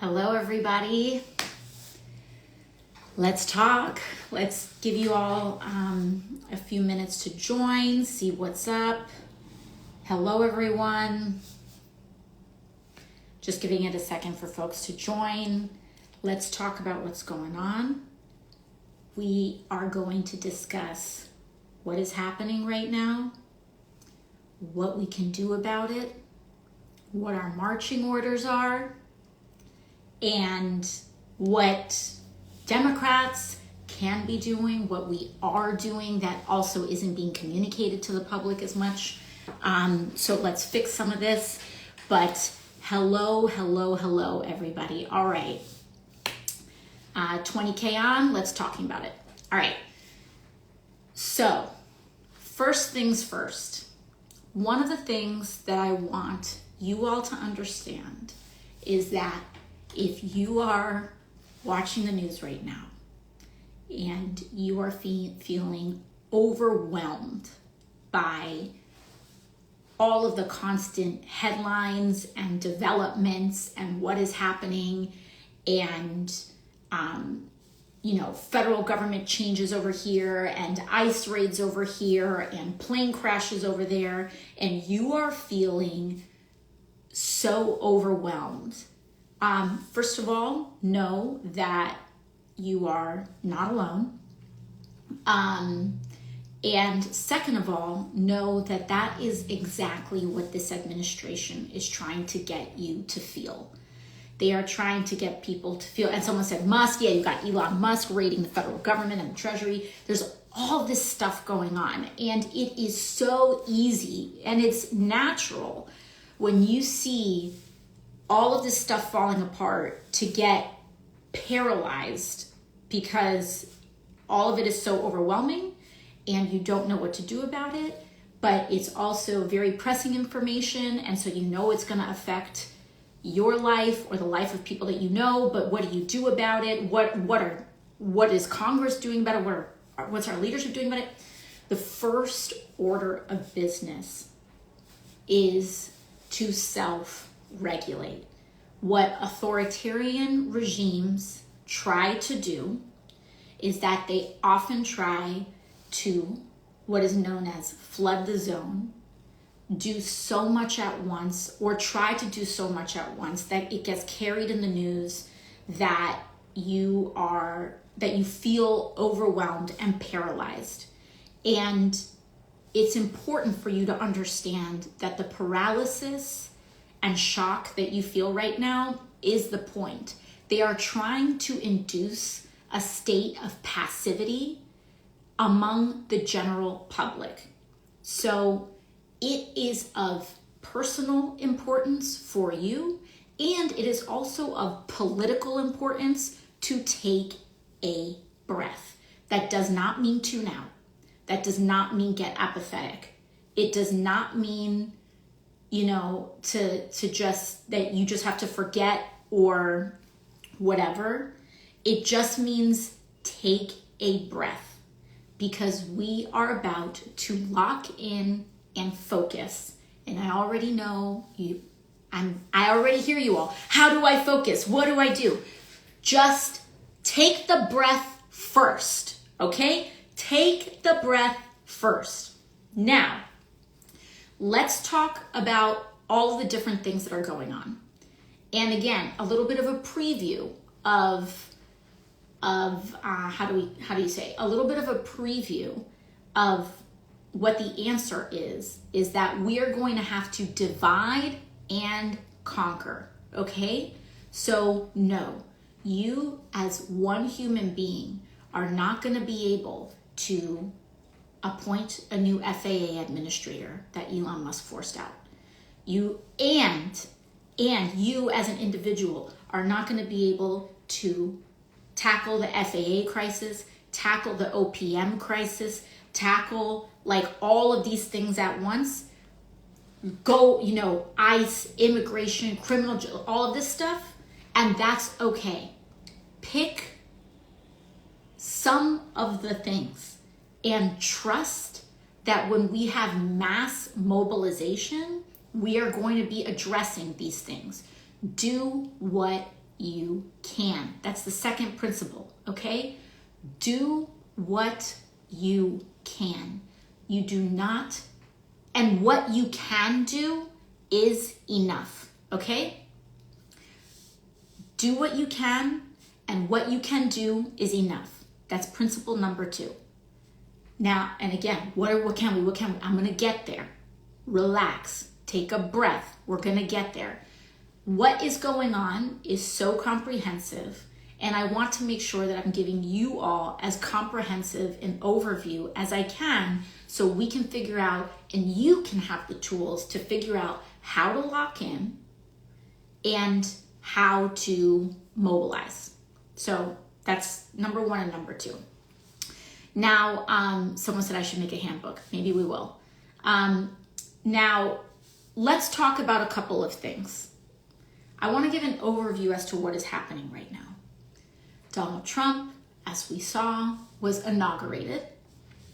Hello, everybody. Let's talk. Let's give you all a few minutes to join, see what's up. Hello, everyone. Just giving it a second for folks to join. Let's talk about what's going on. We are going to discuss what is happening right now, what we can do about it, what our marching orders are, and what Democrats can be doing, what we are doing that also isn't being communicated to the public as much. So let's fix some of this. But hello, everybody. All right. 20K on, let's talking about it. All right. So first things first, one of the things that I want you all to understand is that if you are watching the news right now and you are feeling overwhelmed by all of the constant headlines and developments and what is happening and federal government changes over here and ICE raids over here and plane crashes over there, and you are feeling so overwhelmed, first of all, know that you are not alone. And second of all, know that that is exactly what this administration is trying to get you to feel. They are trying to get people to feel, and someone said Musk, yeah, you got Elon Musk raiding the federal government and the Treasury. There's all this stuff going on, and it is so easy and it's natural when you see all of this stuff falling apart to get paralyzed because all of it is so overwhelming and you don't know what to do about it, but it's also very pressing information, and so you know it's going to affect your life or the life of people that you know, but what do you do about it? What is Congress doing about it? What's our leadership doing about it? The first order of business is to self-regulate. What authoritarian regimes try to do is that they often try to, what is known as flood the zone, do so much at once, or try to do so much at once that it gets carried in the news that you feel overwhelmed and paralyzed. And it's important for you to understand that the paralysis and shock that you feel right now is the point. They are trying to induce a state of passivity among the general public. So it is of personal importance for you, and it is also of political importance to take a breath. That does not mean tune out. That does not mean get apathetic. It does not mean, to just that you just have to forget or whatever. It just means take a breath, because we are about to lock in and focus. And I already know you, I already hear you all. How do I focus? What do I do? Just take the breath first, okay? Take the breath first. Now, let's talk about all the different things that are going on. And again, a little bit of a preview of a little bit of a preview of what the answer is that we are going to have to divide and conquer, okay? So no, you as one human being are not going to be able to appoint a new FAA administrator that Elon Musk forced out. You and you as an individual are not going to be able to tackle the FAA crisis, tackle the OPM crisis, tackle like all of these things at once. Go, ICE, immigration, criminal, all of this stuff, and that's okay. Pick some of the things and trust that when we have mass mobilization, we are going to be addressing these things. Do what you can. That's the second principle, okay? Do what you can. You do not, and what you can do is enough, okay? Do what you can, and what you can do is enough. That's principle number 2. Now, and again, what can we? I'm gonna get there. Relax, take a breath. We're gonna get there. What is going on is so comprehensive, and I want to make sure that I'm giving you all as comprehensive an overview as I can so we can figure out, and you can have the tools to figure out how to lock in and how to mobilize. So that's number 1 and number 2. Now, someone said I should make a handbook. Maybe we will. Now, let's talk about a couple of things. I want to give an overview as to what is happening right now. Donald Trump, as we saw, was inaugurated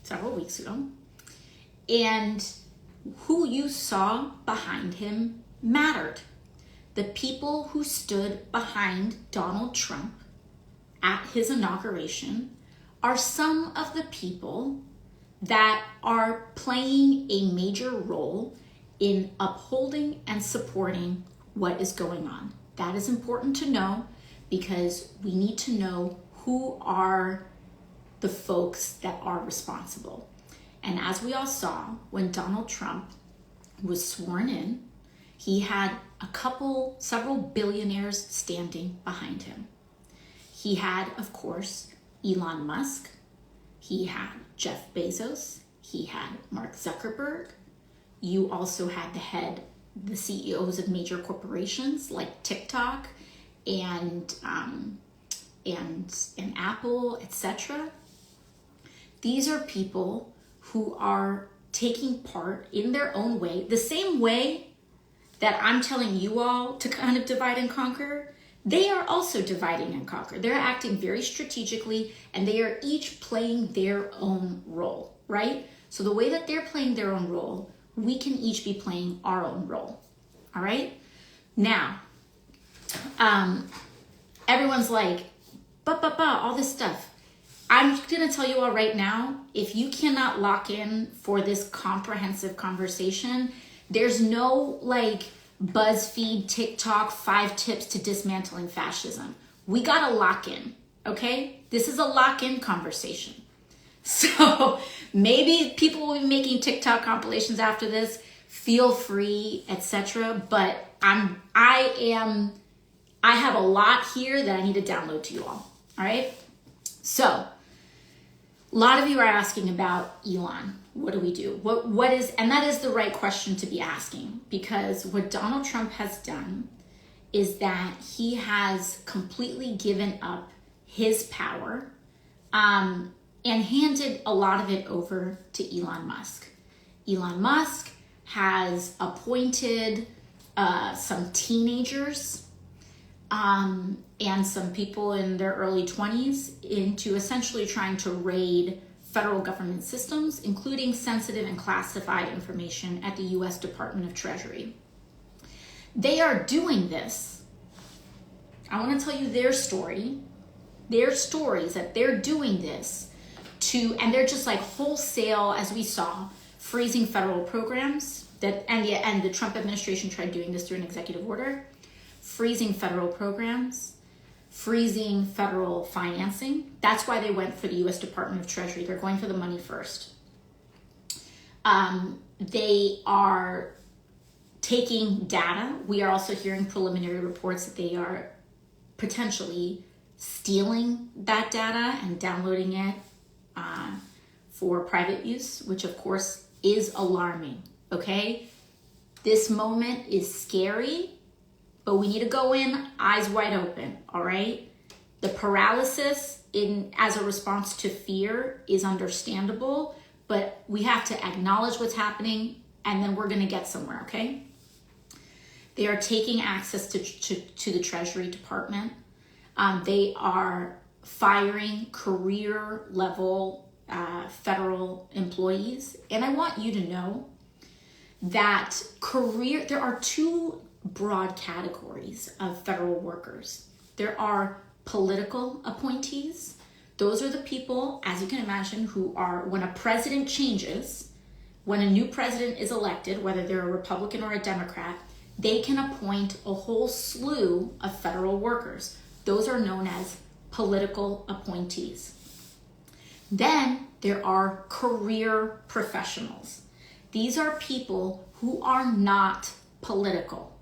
several weeks ago. And who you saw behind him mattered. The people who stood behind Donald Trump at his inauguration are some of the people that are playing a major role in upholding and supporting what is going on. That is important to know because we need to know who are the folks that are responsible. And as we all saw, when Donald Trump was sworn in, he had several billionaires standing behind him. He had, of course, Elon Musk. He had Jeff Bezos. He had Mark Zuckerberg. You also had the CEOs of major corporations like TikTok and Apple, etc. These are people who are taking part in their own way, the same way that I'm telling you all to kind of divide and conquer. They are also dividing and conquer. They're acting very strategically, and they are each playing their own role, right? So the way that they're playing their own role, we can each be playing our own role, all right? Now, everyone's like, all this stuff. I'm gonna tell you all right now, if you cannot lock in for this comprehensive conversation, there's no like BuzzFeed, TikTok, 5 tips to dismantling fascism. We gotta lock in, okay? This is a lock-in conversation. So maybe people will be making TikTok compilations after this, feel free, etc. But I have a lot here that I need to download to you all right? So a lot of you are asking about Elon. What do we do? What is, and that is the right question to be asking, because what Donald Trump has done is that he has completely given up his power and handed a lot of it over to Elon Musk. Elon Musk has appointed some teenagers and some people in their early 20s into essentially trying to raid federal government systems, including sensitive and classified information at the U.S. Department of Treasury. They are doing this. I want to tell you their story. Their stories that they're doing this to, and they're just like wholesale, as we saw, freezing federal programs. And the Trump administration tried doing this through an executive order, freezing federal programs, freezing federal financing. That's why they went for the U.S. Department of Treasury. They're going for the money first. They are taking data. We are also hearing preliminary reports that they are potentially stealing that data and downloading it for private use, which of course is alarming, okay? This moment is scary, but we need to go in eyes wide open, all right? The paralysis as a response to fear is understandable, but we have to acknowledge what's happening, and then we're gonna get somewhere, okay? They are taking access to the Treasury Department. They are firing career level federal employees. And I want you to know that there are 2 broad categories of federal workers. There are political appointees. Those are the people, as you can imagine, who are, when a president changes, when a new president is elected, whether they're a Republican or a Democrat, they can appoint a whole slew of federal workers. Those are known as political appointees. Then there are career professionals. These are people who are not political.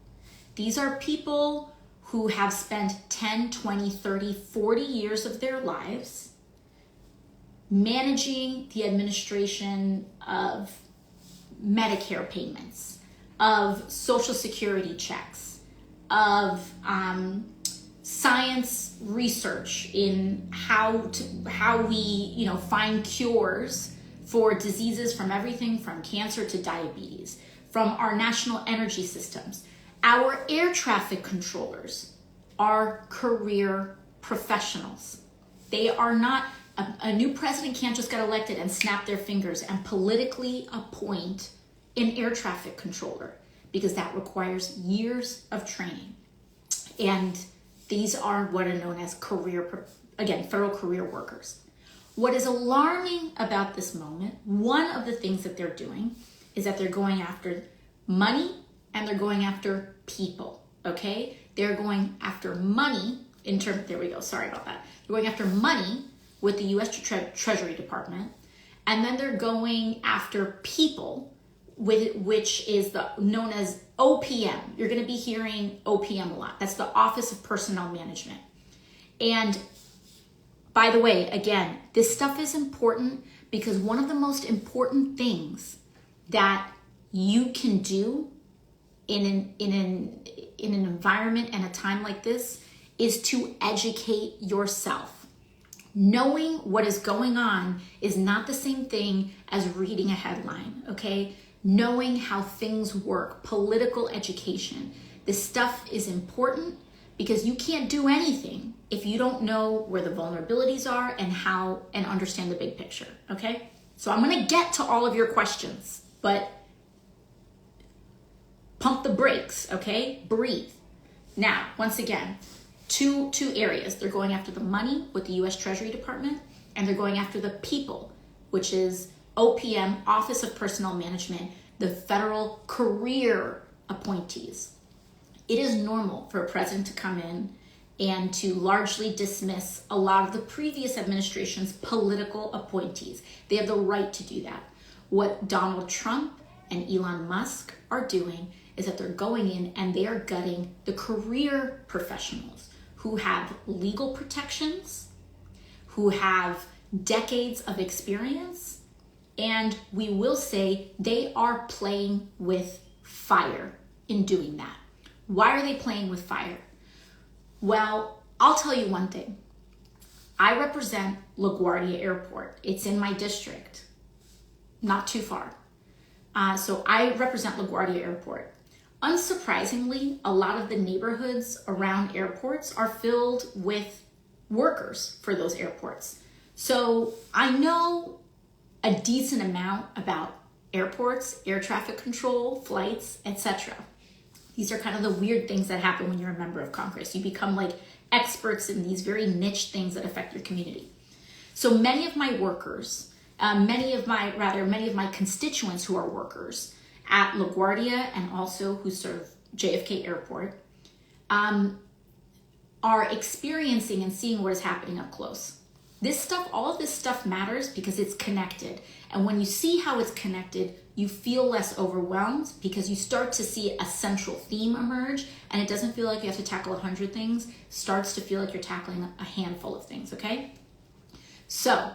These are people who have spent 10, 20, 30, 40 years of their lives managing the administration of Medicare payments, of Social Security checks, of science research in how we find cures for diseases, from everything from cancer to diabetes, from our national energy systems. Our air traffic controllers are career professionals. They are not, a new president can't just get elected and snap their fingers and politically appoint an air traffic controller, because that requires years of training. And these are what are known as federal career workers. What is alarming about this moment, one of the things that they're doing is that they're going after money and they're going after people, okay? They're going after money there we go, sorry about that. They're going after money with the U.S. Treasury Department, and then they're going after people, which is known as OPM. You're going to be hearing OPM a lot. That's the Office of Personnel Management. And by the way, again, this stuff is important because one of the most important things that you can do in an environment and a time like this is to educate yourself. Knowing what is going on is not the same thing as reading a headline, okay? Knowing how things work, political education. This stuff is important because you can't do anything if you don't know where the vulnerabilities are and understand the big picture, okay? So I'm gonna get to all of your questions, but pump the brakes, okay? Breathe. Now, once again, two areas. They're going after the money with the U.S. Treasury Department, and they're going after the people, which is OPM, Office of Personnel Management, the federal career appointees. It is normal for a president to come in and to largely dismiss a lot of the previous administration's political appointees. They have the right to do that. What Donald Trump and Elon Musk are doing is that they're going in and they are gutting the career professionals who have legal protections, who have decades of experience, and we will say they are playing with fire in doing that. Why are they playing with fire? Well, I'll tell you one thing. I represent LaGuardia Airport. It's in my district, not too far. So I represent LaGuardia Airport. Unsurprisingly, a lot of the neighborhoods around airports are filled with workers for those airports. So I know a decent amount about airports, air traffic control, flights, etc. These are kind of the weird things that happen when you're a member of Congress. You become like experts in these very niche things that affect your community. So many of my workers, many of my constituents who are workers at LaGuardia and also who serve JFK Airport, are experiencing and seeing what is happening up close. All of this stuff matters because it's connected. And when you see how it's connected, you feel less overwhelmed because you start to see a central theme emerge, and it doesn't feel like you have to tackle 100 things. It starts to feel like you're tackling a handful of things, okay? So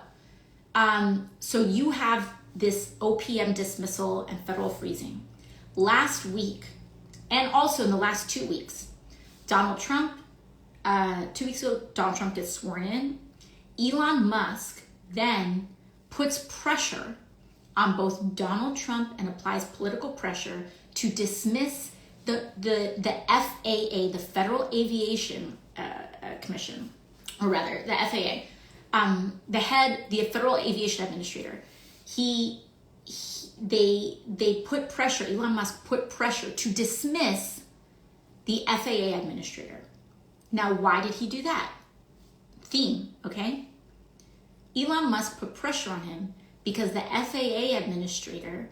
you have this OPM dismissal and federal freezing. Last week, and also in the last 2 weeks, Donald Trump, 2 weeks ago, Donald Trump gets sworn in. Elon Musk then puts pressure on both Donald Trump and applies political pressure to dismiss the FAA, the Federal Aviation Commission, or rather the FAA, the Federal Aviation Administrator. They put pressure, Elon Musk put pressure to dismiss the FAA administrator. Now, why did he do that? Theme, okay? Elon Musk put pressure on him because the FAA administrator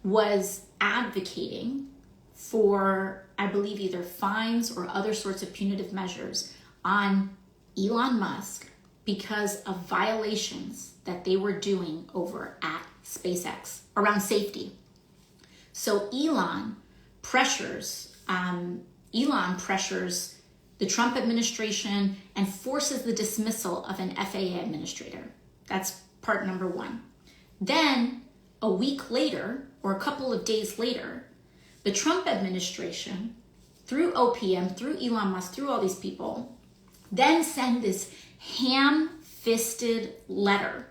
was advocating for, I believe, either fines or other sorts of punitive measures on Elon Musk because of violations that they were doing over at SpaceX around safety. So Elon pressures the Trump administration and forces the dismissal of an FAA administrator. That's part number one. Then a week later, or a couple of days later, the Trump administration, through OPM, through Elon Musk, through all these people, then send this ham-fisted letter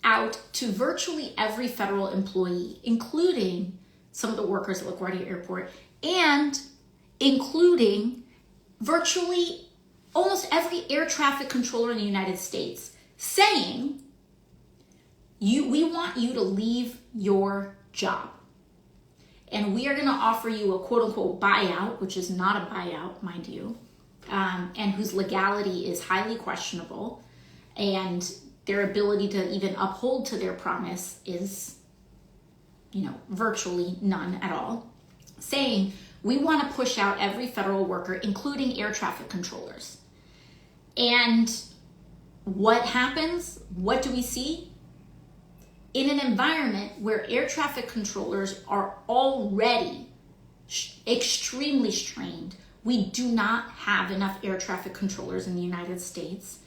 out to virtually every federal employee, including some of the workers at LaGuardia Airport, and including virtually almost every air traffic controller in the United States, saying, we want you to leave your job. And we are going to offer you a quote-unquote buyout, which is not a buyout, mind you, and whose legality is highly questionable, and their ability to even uphold to their promise is, virtually none at all, saying, we want to push out every federal worker, including air traffic controllers. And what happens? What do we see? In an environment where air traffic controllers are already extremely strained, we do not have enough air traffic controllers in the United States.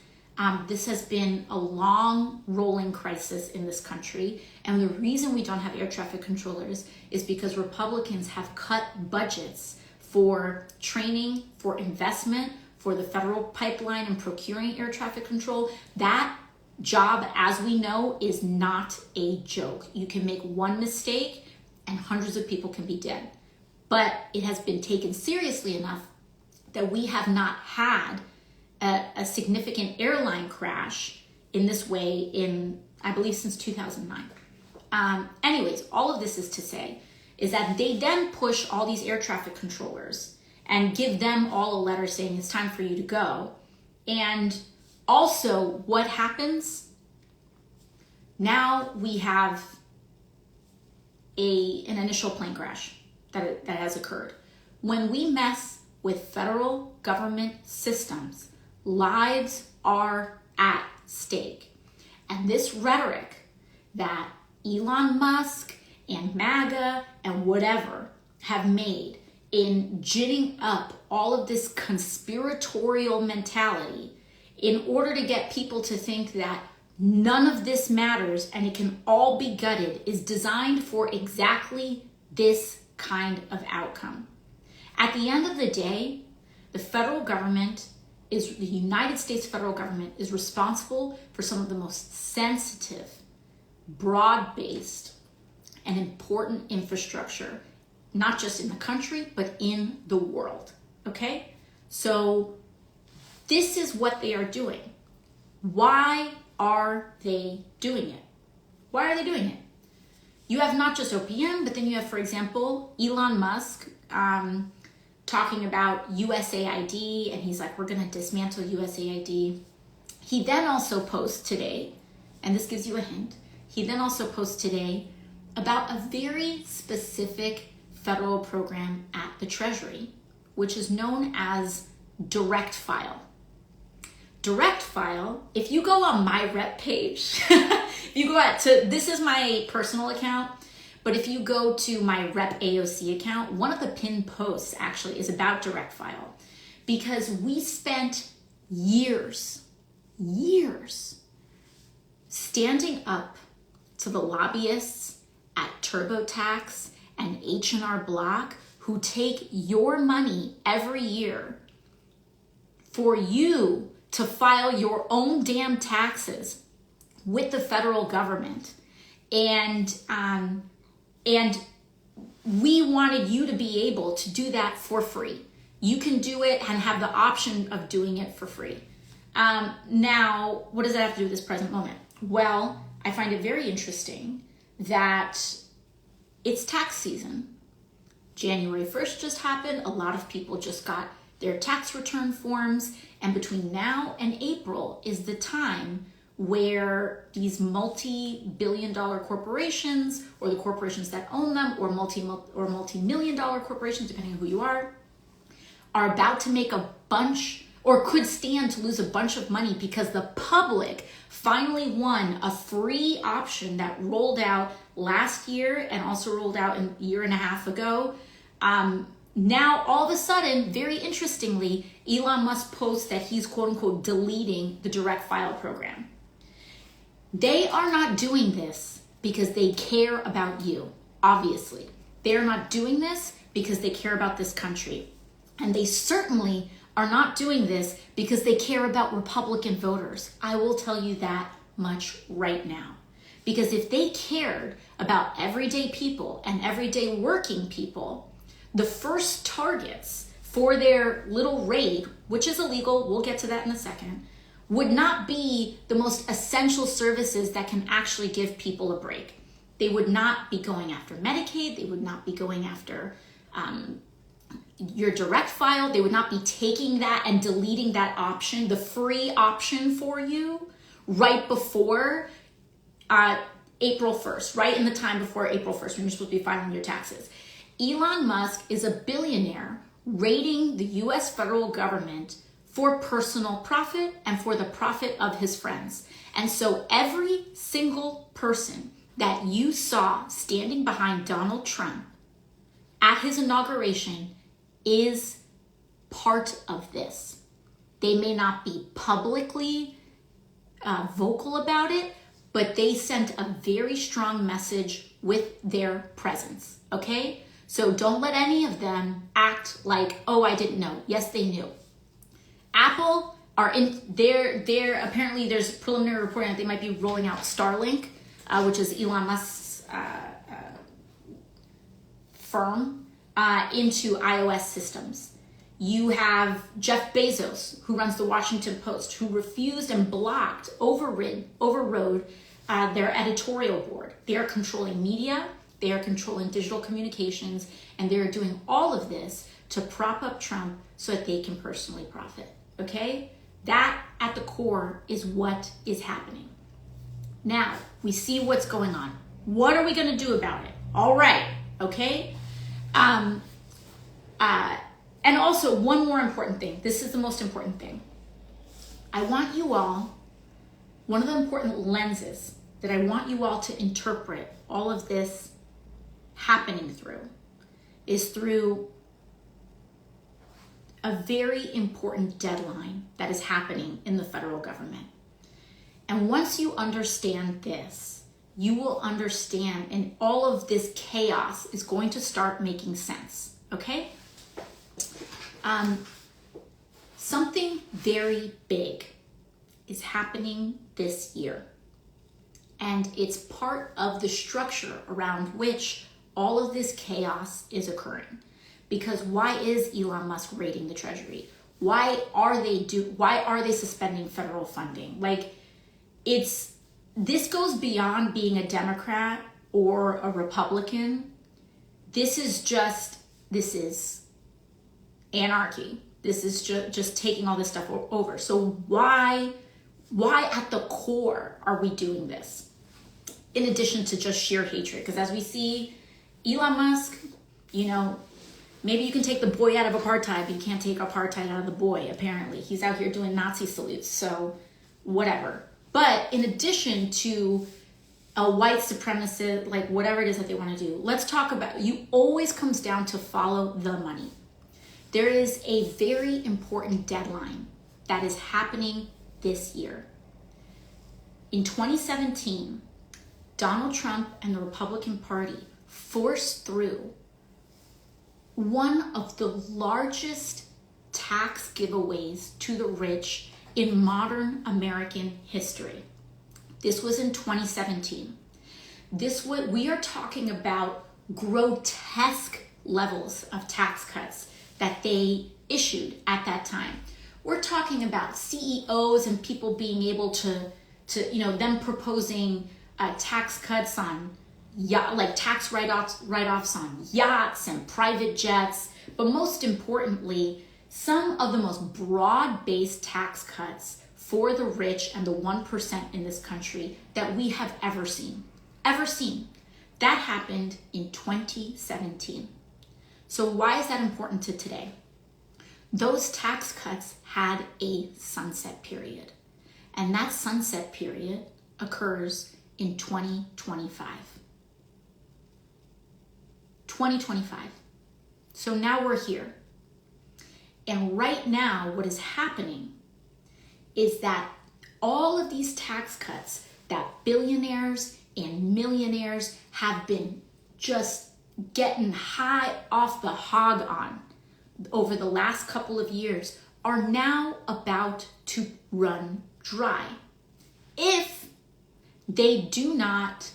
This has been a long rolling crisis in this country. And the reason we don't have air traffic controllers is because Republicans have cut budgets for training, for investment, for the federal pipeline and procuring air traffic control. That job, as we know, is not a joke. You can make one mistake and hundreds of people can be dead. But it has been taken seriously enough that we have not had a significant airline crash in this way in, I believe, since 2009. Anyways, all of this is to say is that they then push all these air traffic controllers and give them all a letter saying it's time for you to go. And also, what happens? Now we have an initial plane crash that has occurred. When we mess with federal government systems, lives are at stake. And this rhetoric that Elon Musk and MAGA and whatever have made in ginning up all of this conspiratorial mentality in order to get people to think that none of this matters and it can all be gutted is designed for exactly this kind of outcome. At the end of the day, the United States federal government is responsible for some of the most sensitive, broad-based, and important infrastructure, not just in the country, but in the world, okay? So this is what they are doing. Why are they doing it? Why are they doing it? You have not just OPM, but then you have, for example, Elon Musk talking about USAID, and he's like, we're going to dismantle USAID. He then also posts today, and this gives you a hint, he then also posts today about a very specific federal program at the Treasury, which is known as direct file. Direct file, if you go on my rep page, if you go out to, this is my personal account, but if you go to my rep AOC account, one of the pinned posts actually is about direct file, because we spent years standing up to the lobbyists at TurboTax and H&R Block who take your money every year for you to file your own damn taxes with the federal government. And we wanted you to be able to do that for free. You can do it and have the option of doing it for free. Now, what does that have to do with this present moment? Well, I find it very interesting that it's tax season. January 1st just happened. A lot of people just got their tax return forms. And between now and April is the time where these multi-billion-dollar corporations, or the corporations that own them, or multi-million-dollar corporations, depending on who you are about to make a bunch, or could stand to lose a bunch of money, because the public finally won a free option that rolled out last year and also rolled out a year and a half ago. Now, all of a sudden, very interestingly, Elon Musk posts that he's quote unquote deleting the direct file program. They are not doing this because they care about you, obviously. They are not doing this because they care about this country. And they certainly are not doing this because they care about Republican voters. I will tell you that much right now. Because if they cared about everyday people and everyday working people, the first targets for their little raid, which is illegal, we'll get to that in a second, would not be the most essential services that can actually give people a break. They would not be going after Medicaid. They would not be going after your direct file. They would not be taking that and deleting that option, the free option for you, right before April 1st, right in the time before April 1st when you're supposed to be filing your taxes. Elon Musk is a billionaire raiding the US federal government for personal profit and for the profit of his friends. And so every single person that you saw standing behind Donald Trump at his inauguration is part of this. They may not be publicly vocal about it, but they sent a very strong message with their presence, okay? So don't let any of them act like, oh, I didn't know. Yes, they knew. Apple are in there. Apparently there's preliminary reporting that they might be rolling out Starlink, which is Elon Musk's firm, into iOS systems. You have Jeff Bezos, who runs the Washington Post, who refused and blocked, overrode their editorial board. They are controlling media, they are controlling digital communications, and they're doing all of this to prop up Trump so that they can personally profit, okay? That, at the core, is what is happening. Now, we see what's going on. What are we gonna do about it? All right, okay? And also, one more important thing. This is the most important thing. I want you all, one of the important lenses that I want you all to interpret all of this happening through is through a very important deadline that is happening in the federal government. And once you understand this, you will understand, and all of this chaos is going to start making sense, okay? Something very big is happening this year. And it's part of the structure around which all of this chaos is occurring. Because why is Elon Musk raiding the Treasury? Why are they suspending federal funding? Like, this goes beyond being a Democrat or a Republican. This is anarchy. This is just taking all this stuff over. So why at the core are we doing this? In addition to just sheer hatred, because as we see, Elon Musk, maybe you can take the boy out of apartheid, but you can't take apartheid out of the boy, apparently. He's out here doing Nazi salutes, so whatever. But in addition to a white supremacist, like whatever it is that they want to do, let's talk about, you always comes down to follow the money. There is a very important deadline that is happening this year. In 2017, Donald Trump and the Republican Party forced through one of the largest tax giveaways to the rich in modern American history. This was in 2017. We are talking about grotesque levels of tax cuts that they issued at that time. We're talking about CEOs and people being able to them proposing tax cuts on tax write-offs on yachts and private jets, but most importantly, some of the most broad-based tax cuts for the rich and the 1% in this country that we have ever seen. Ever seen. That happened in 2017. So why is that important to today? Those tax cuts had a sunset period. And that sunset period occurs in 2025. 2025. So now we're here. And right now, what is happening is that all of these tax cuts that billionaires and millionaires have been just getting high off the hog on over the last couple of years are now about to run dry if they do not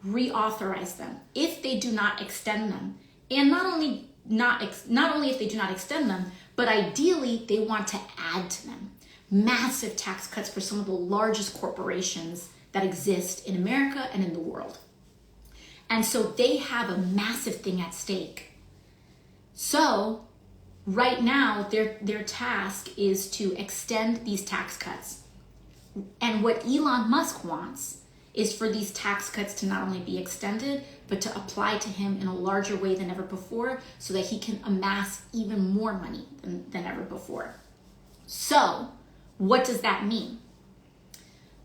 reauthorize them, if they do not extend them, and not only if they do not extend them, but ideally they want to add to them. Massive tax cuts for some of the largest corporations that exist in America and in the world. And so they have a massive thing at stake. So right now, their task is to extend these tax cuts. And what Elon Musk wants is for these tax cuts to not only be extended, but to apply to him in a larger way than ever before so that he can amass even more money than ever before. So what does that mean?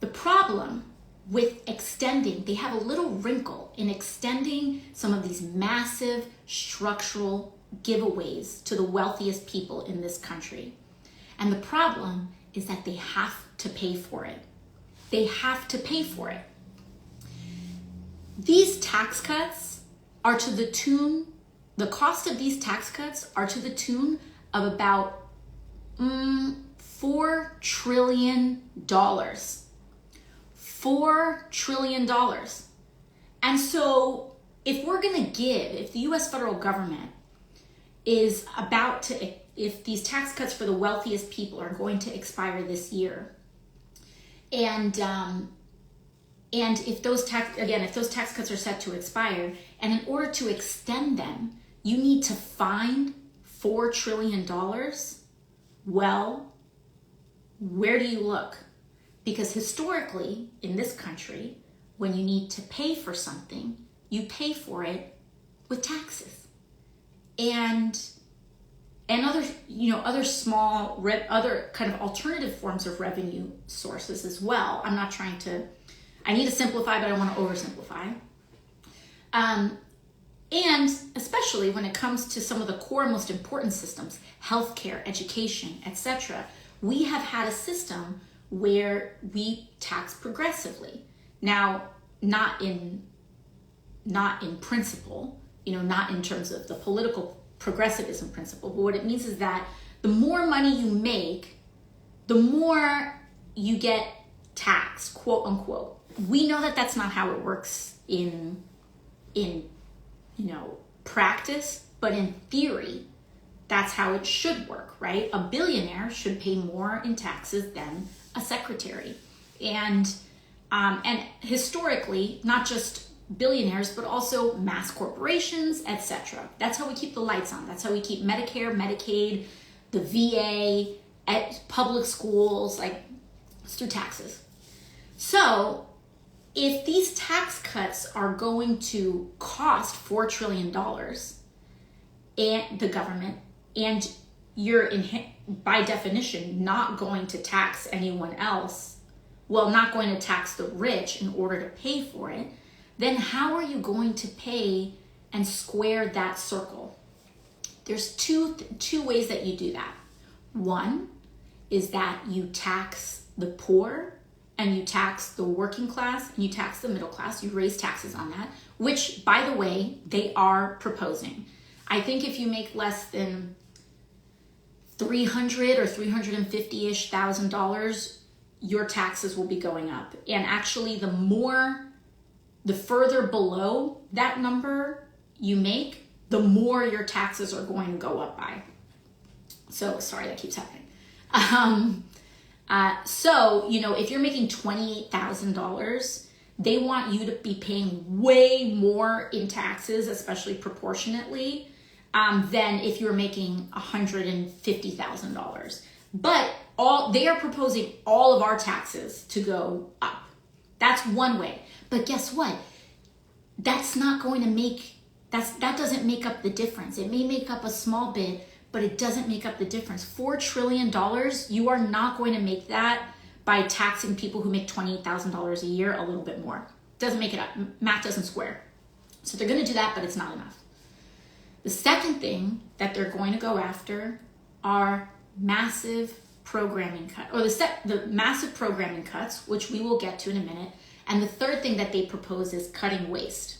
The problem with extending, they have a little wrinkle in extending some of these massive structural giveaways to the wealthiest people in this country. And the problem is that they have to pay for it. They have to pay for it. These tax cuts are to the tune, the cost of these tax cuts are to the tune of about $4 trillion. $4 trillion. And so if the US federal government is about to, if these tax cuts for the wealthiest people are going to expire this year, and if those tax cuts are set to expire, and in order to extend them, you need to find $4 trillion, well, where do you look? Because historically, in this country, when you need to pay for something, you pay for it with taxes. And other small, other kind of alternative forms of revenue sources as well. I need to simplify, but I want to oversimplify. And especially when it comes to some of the core, most important systems, healthcare, education, etc., we have had a system where we tax progressively. Now, not in principle, not in terms of the political progressivism principle, but what it means is that the more money you make, the more you get taxed, quote unquote. We know that that's not how it works in practice, but in theory, that's how it should work, right? A billionaire should pay more in taxes than a secretary. And historically, not just billionaires, but also mass corporations, etc. That's how we keep the lights on. That's how we keep Medicare, Medicaid, the VA, public schools, it's through taxes. So if these tax cuts are going to cost $4 trillion and the government, and you're by definition not going to tax anyone else, not going to tax the rich in order to pay for it, then how are you going to pay and square that circle? There's two ways that you do that. One is that you tax the poor and you tax the working class and you tax the middle class. You raise taxes on that, which, by the way, they are proposing. I think if you make less than $300,000 or $350,000-ish, your taxes will be going up. And actually, the further below that number you make, the more your taxes are going to go up by. So, sorry, that keeps happening. If you're making $28,000, they want you to be paying way more in taxes, especially proportionately, than if you're making $150,000. But they are proposing all of our taxes to go up. That's one way. But guess what? That's not going to that doesn't make up the difference. It may make up a small bit, but it doesn't make up the difference. $4 trillion, you are not going to make that by taxing people who make $28,000 a year a little bit more. Doesn't make it up. Math doesn't square. So they're going to do that, but it's not enough. The second thing that they're going to go after are massive programming cuts, or the massive programming cuts, which we will get to in a minute. And the third thing that they propose is cutting waste.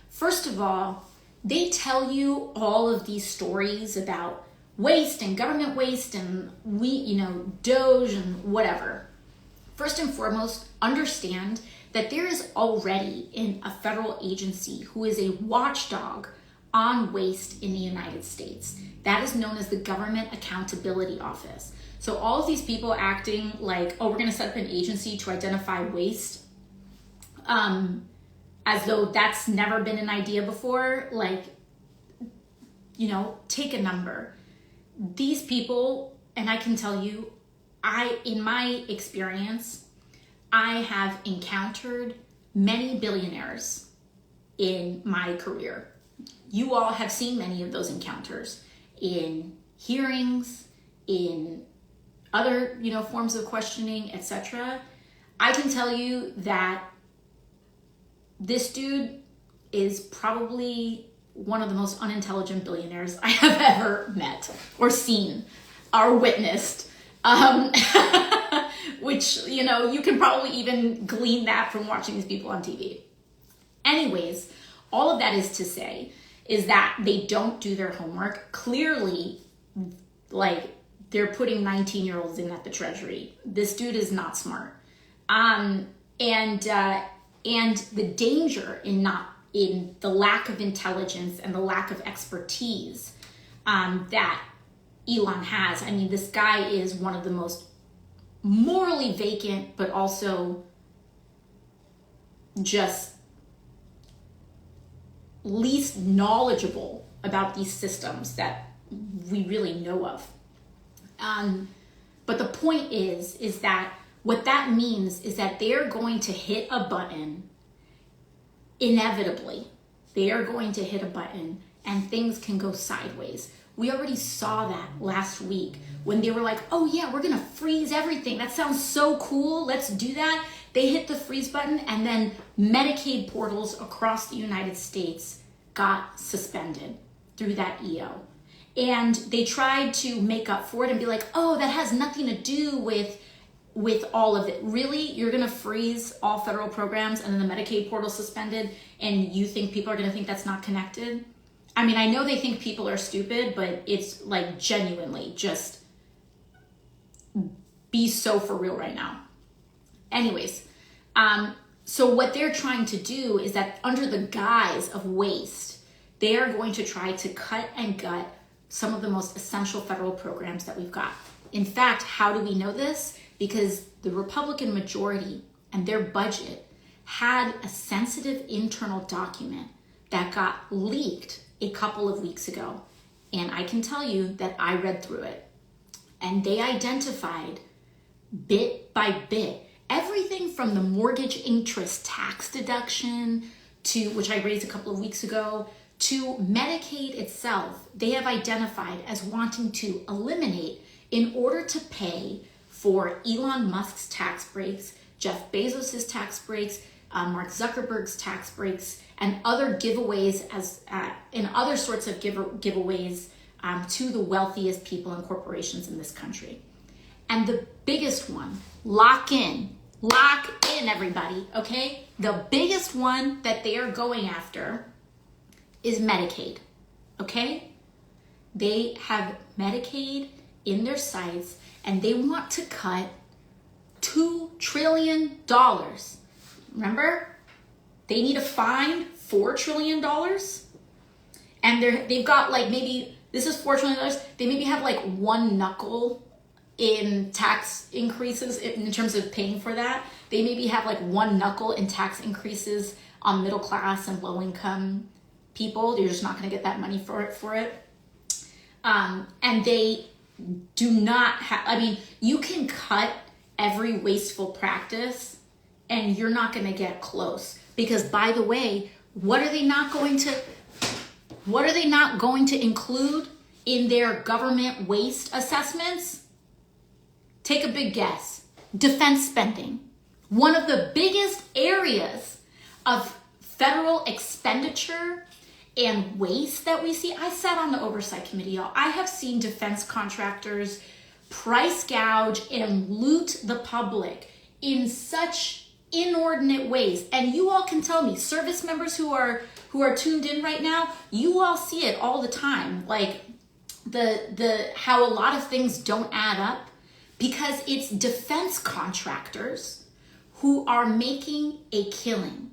First of all, they tell you all of these stories about waste and government waste and DOGE and whatever. First and foremost, understand that there is already a federal agency who is a watchdog on waste in the United States. That is known as the Government Accountability Office. So all of these people acting like, oh, we're going to set up an agency to identify waste, as though that's never been an idea before, take a number. These people, and I can tell you, in my experience, I have encountered many billionaires in my career. You all have seen many of those encounters in hearings, in other, forms of questioning, etc. I can tell you that this dude is probably one of the most unintelligent billionaires I have ever met or seen or witnessed. Which, you can probably even glean that from watching these people on TV. Anyways, all of that is to say is that they don't do their homework. Clearly, they're putting 19-year-olds in at the Treasury. This dude is not smart. And the danger in the lack of intelligence and the lack of expertise that Elon has. I mean, this guy is one of the most morally vacant, but also just least knowledgeable about these systems that we really know of. But the point is that what that means is that they're going to hit a button inevitably. They are going to hit a button and things can go sideways. We already saw that last week when they were like, oh yeah, we're going to freeze everything. That sounds so cool. Let's do that. They hit the freeze button and then Medicaid portals across the United States got suspended through that EO. And they tried to make up for it and be like, oh, that has nothing to do with all of it. Really? You're going to freeze all federal programs and then the Medicaid portal suspended and you think people are going to think that's not connected? I mean, I know they think people are stupid, but it's genuinely just be so for real right now. Anyways, so what they're trying to do is that under the guise of waste, they are going to try to cut and gut some of the most essential federal programs that we've got. In fact, how do we know this? Because the Republican majority and their budget had a sensitive internal document that got leaked a couple of weeks ago. And I can tell you that I read through it. And they identified bit by bit everything from the mortgage interest tax deduction to, which I raised a couple of weeks ago, to Medicaid itself. They have identified as wanting to eliminate in order to pay for Elon Musk's tax breaks, Jeff Bezos's tax breaks, Mark Zuckerberg's tax breaks, and other giveaways and other sorts of giveaways to the wealthiest people and corporations in this country. And the biggest one, lock in everybody, okay? The biggest one that they are going after is Medicaid, okay? They have Medicaid in their sights and they want to cut $2 trillion. Remember? They need to find $4 trillion. And they've got maybe, this is $4 trillion. They maybe have one knuckle in tax increases in terms of paying for that. They maybe have one knuckle in tax increases on middle class and low income people. You're just not going to get that money for it. And they do not have, I mean, you can cut every wasteful practice and you're not going to get close. Because by the way, what are they not going to include in their government waste assessments? Take a big guess. Defense spending. One of the biggest areas of federal expenditure and waste that we see. I sat on the oversight committee, y'all. I have seen defense contractors price gouge and loot the public in such inordinate ways. And you all can tell me, service members who are tuned in right now, you all see it all the time. Like the how a lot of things don't add up because it's defense contractors who are making a killing.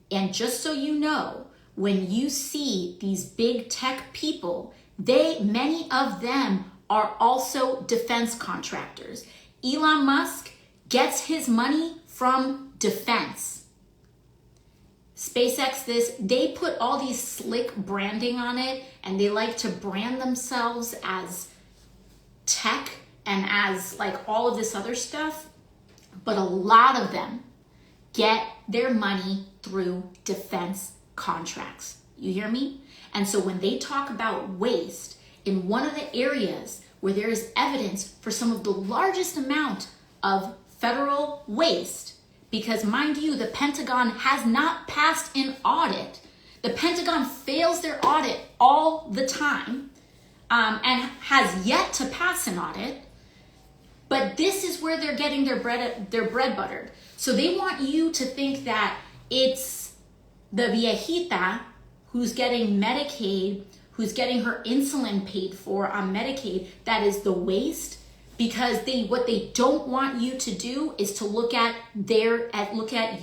And just so you know, when you see these big tech people, many of them are also defense contractors. Elon Musk gets his money from defense. SpaceX, they put all these slick branding on it, and they like to brand themselves as tech and as like all of this other stuff. But a lot of them get their money through defense contracts. You hear me? And so when they talk about waste, in one of the areas where there is evidence for some of the largest amount of federal waste, because mind you, the Pentagon has not passed an audit. The Pentagon fails their audit all the time and has yet to pass an audit. But this is where they're getting their bread buttered. So they want you to think that it's the viejita who's getting Medicaid, who's getting her insulin paid for on Medicaid, that is the waste, because what they don't want you to do is to look at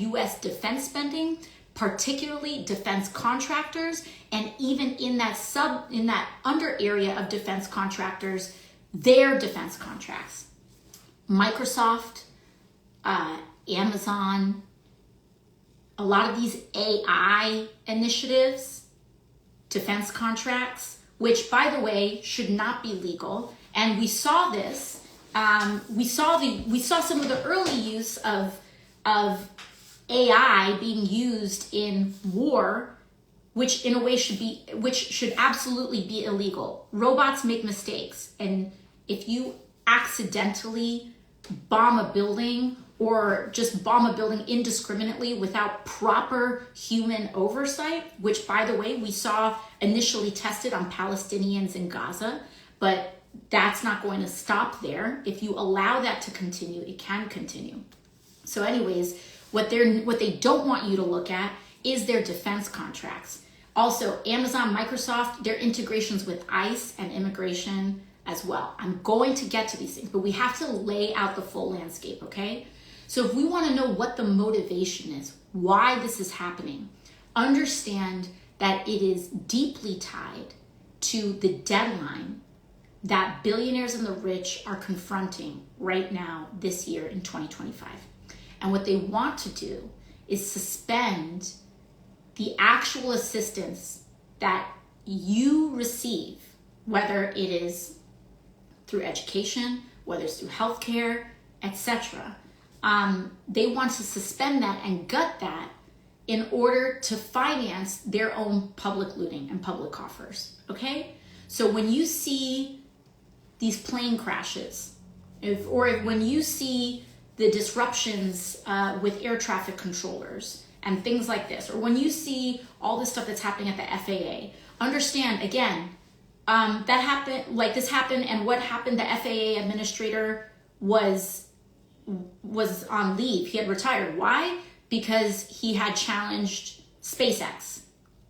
US defense spending, particularly defense contractors, and even in that under area of defense contractors, their defense contracts. Microsoft, Amazon, a lot of these AI initiatives, defense contracts, which by the way should not be legal. And we saw this. We saw some of the early use of AI being used in war, which in a way should absolutely be illegal. Robots make mistakes, and if you accidentally bomb a building or just bomb a building indiscriminately without proper human oversight, which by the way, we saw initially tested on Palestinians in Gaza, but that's not going to stop there. If you allow that to continue, it can continue. So anyways, what they don't want you to look at is their defense contracts. Also, Amazon, Microsoft, their integrations with ICE and immigration as well. I'm going to get to these things, but we have to lay out the full landscape, okay? So if we want to know what the motivation is, why this is happening, understand that it is deeply tied to the deadline that billionaires and the rich are confronting right now this year in 2025. And what they want to do is suspend the actual assistance that you receive, whether it is through education, whether it's through healthcare, etc. They want to suspend that and gut that in order to finance their own public looting and public coffers, okay? So when you see these plane crashes, when you see the disruptions with air traffic controllers and things like this, or when you see all this stuff that's happening at the FAA, understand again, that happened, like this happened, and what happened, the FAA administrator was on leave. He had retired. Why? Because he had challenged SpaceX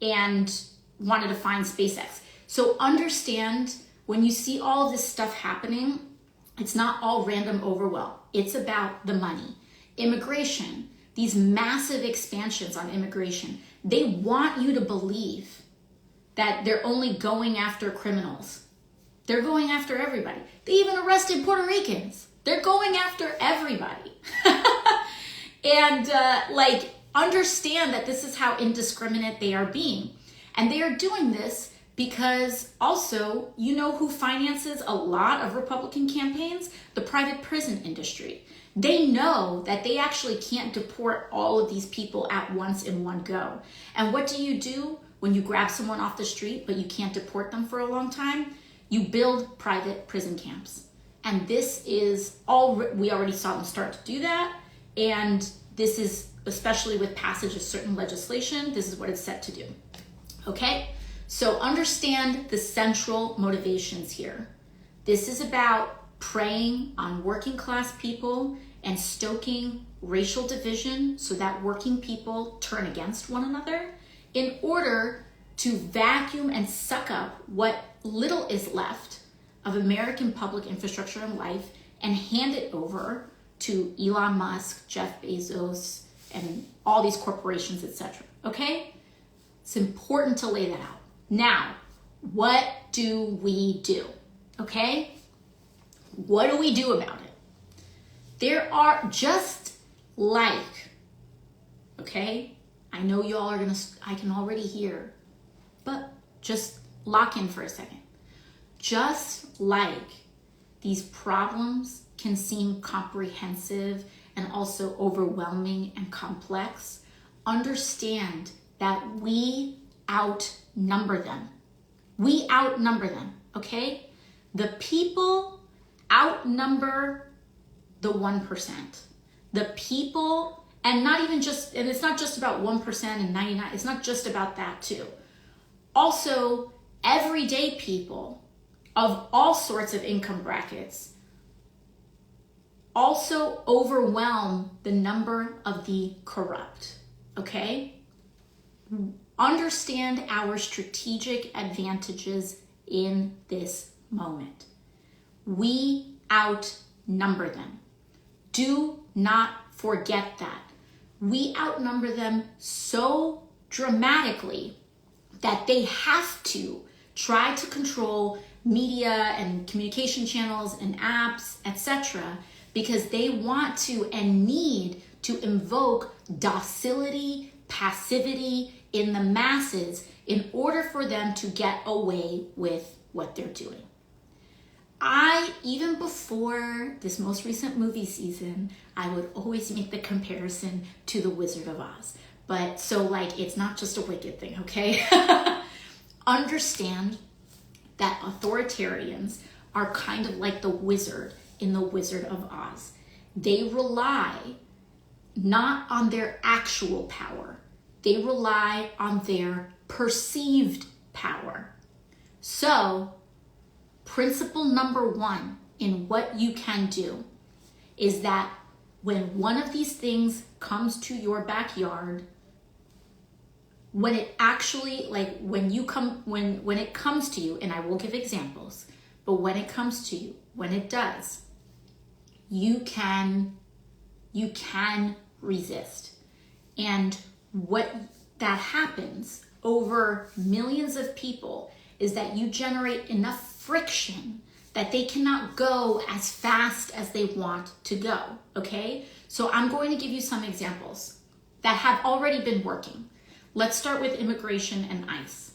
and wanted to find SpaceX. So understand, when you see all this stuff happening, it's not all random overwhelm. It's about the money. Immigration, these massive expansions on immigration, they want you to believe that they're only going after criminals. They're going after everybody. They even arrested Puerto Ricans. They're going after everybody. And understand that this is how indiscriminate they are being. And they are doing this because also, you know who finances a lot of Republican campaigns? The private prison industry. They know that they actually can't deport all of these people at once in one go. And what do you do when you grab someone off the street, but you can't deport them for a long time? You build private prison camps. And this is all, we already saw them start to do that. And this is, especially with passage of certain legislation, this is what it's set to do. Okay? So understand the central motivations here. This is about preying on working class people and stoking racial division so that working people turn against one another in order to vacuum and suck up what little is left of American public infrastructure and life and hand it over to Elon Musk, Jeff Bezos, and all these corporations, etc. Okay? It's important to lay that out. Now, what do we do? Okay? What do we do about it? There are just like, okay? I know y'all are I can already hear, but just lock in for a second. Just like these problems can seem comprehensive and also overwhelming and complex, understand that we outnumber them. We outnumber them, okay? The people outnumber the 1%. The people, and not even just, and it's not just about 1% and 99, it's not just about that too. Also, everyday people of all sorts of income brackets also overwhelm the number of the corrupt, okay? Understand our strategic advantages in this moment. We outnumber them. Do not forget that. We outnumber them so dramatically that they have to try to control media and communication channels and apps, etc., because they want to and need to invoke docility, passivity in the masses in order for them to get away with what they're doing. Even before this most recent movie season, I would always make the comparison to The Wizard of Oz. But so like, it's not just a wicked thing, okay? Understand that authoritarians are kind of like the wizard in The Wizard of Oz. They rely not on their actual power. They rely on their perceived power. So, principle number one in what you can do is that when one of these things comes to your backyard, when it actually, like when it comes to you, and I will give examples, but when it comes to you, when it does, you can resist. And what that happens over millions of people is that you generate enough friction that they cannot go as fast as they want to go, okay? So I'm going to give you some examples that have already been working. Let's start with immigration and ICE.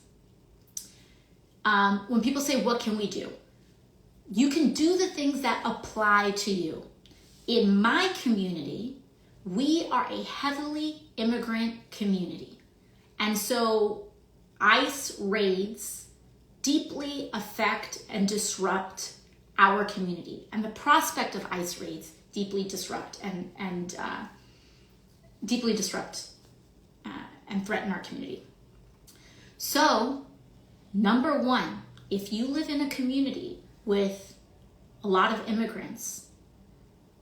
When people say, what can we do? You can do the things that apply to you. In my community, we are a heavily immigrant community. And so ICE raids deeply affect and disrupt our community. And the prospect of ICE raids deeply disrupt and threaten our community. So, number one, if you live in a community with a lot of immigrants,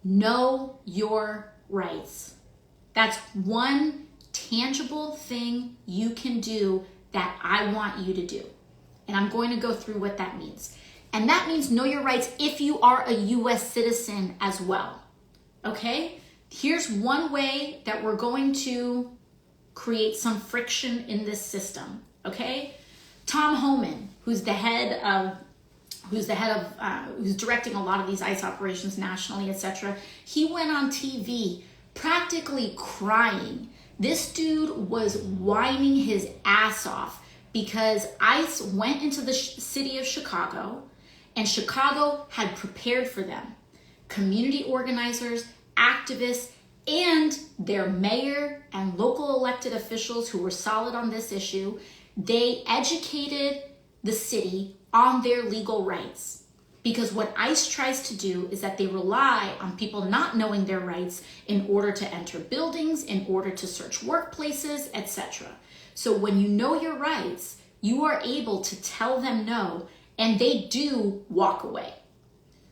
know your rights. That's one tangible thing you can do that I want you to do. And I'm going to go through what that means. And that means know your rights if you are a US citizen as well. Okay? Here's one way that we're going to create some friction in this system. Okay? Tom Homan, who's directing a lot of these ICE operations nationally, etc. He went on TV practically crying. This dude was whining his ass off because ICE went into the city of Chicago, and Chicago had prepared for them. Community organizers, activists, and their mayor and local elected officials who were solid on this issue, they educated the city on their legal rights. Because what ICE tries to do is that they rely on people not knowing their rights in order to enter buildings, in order to search workplaces, etc. So when you know your rights, you are able to tell them no, and they do walk away.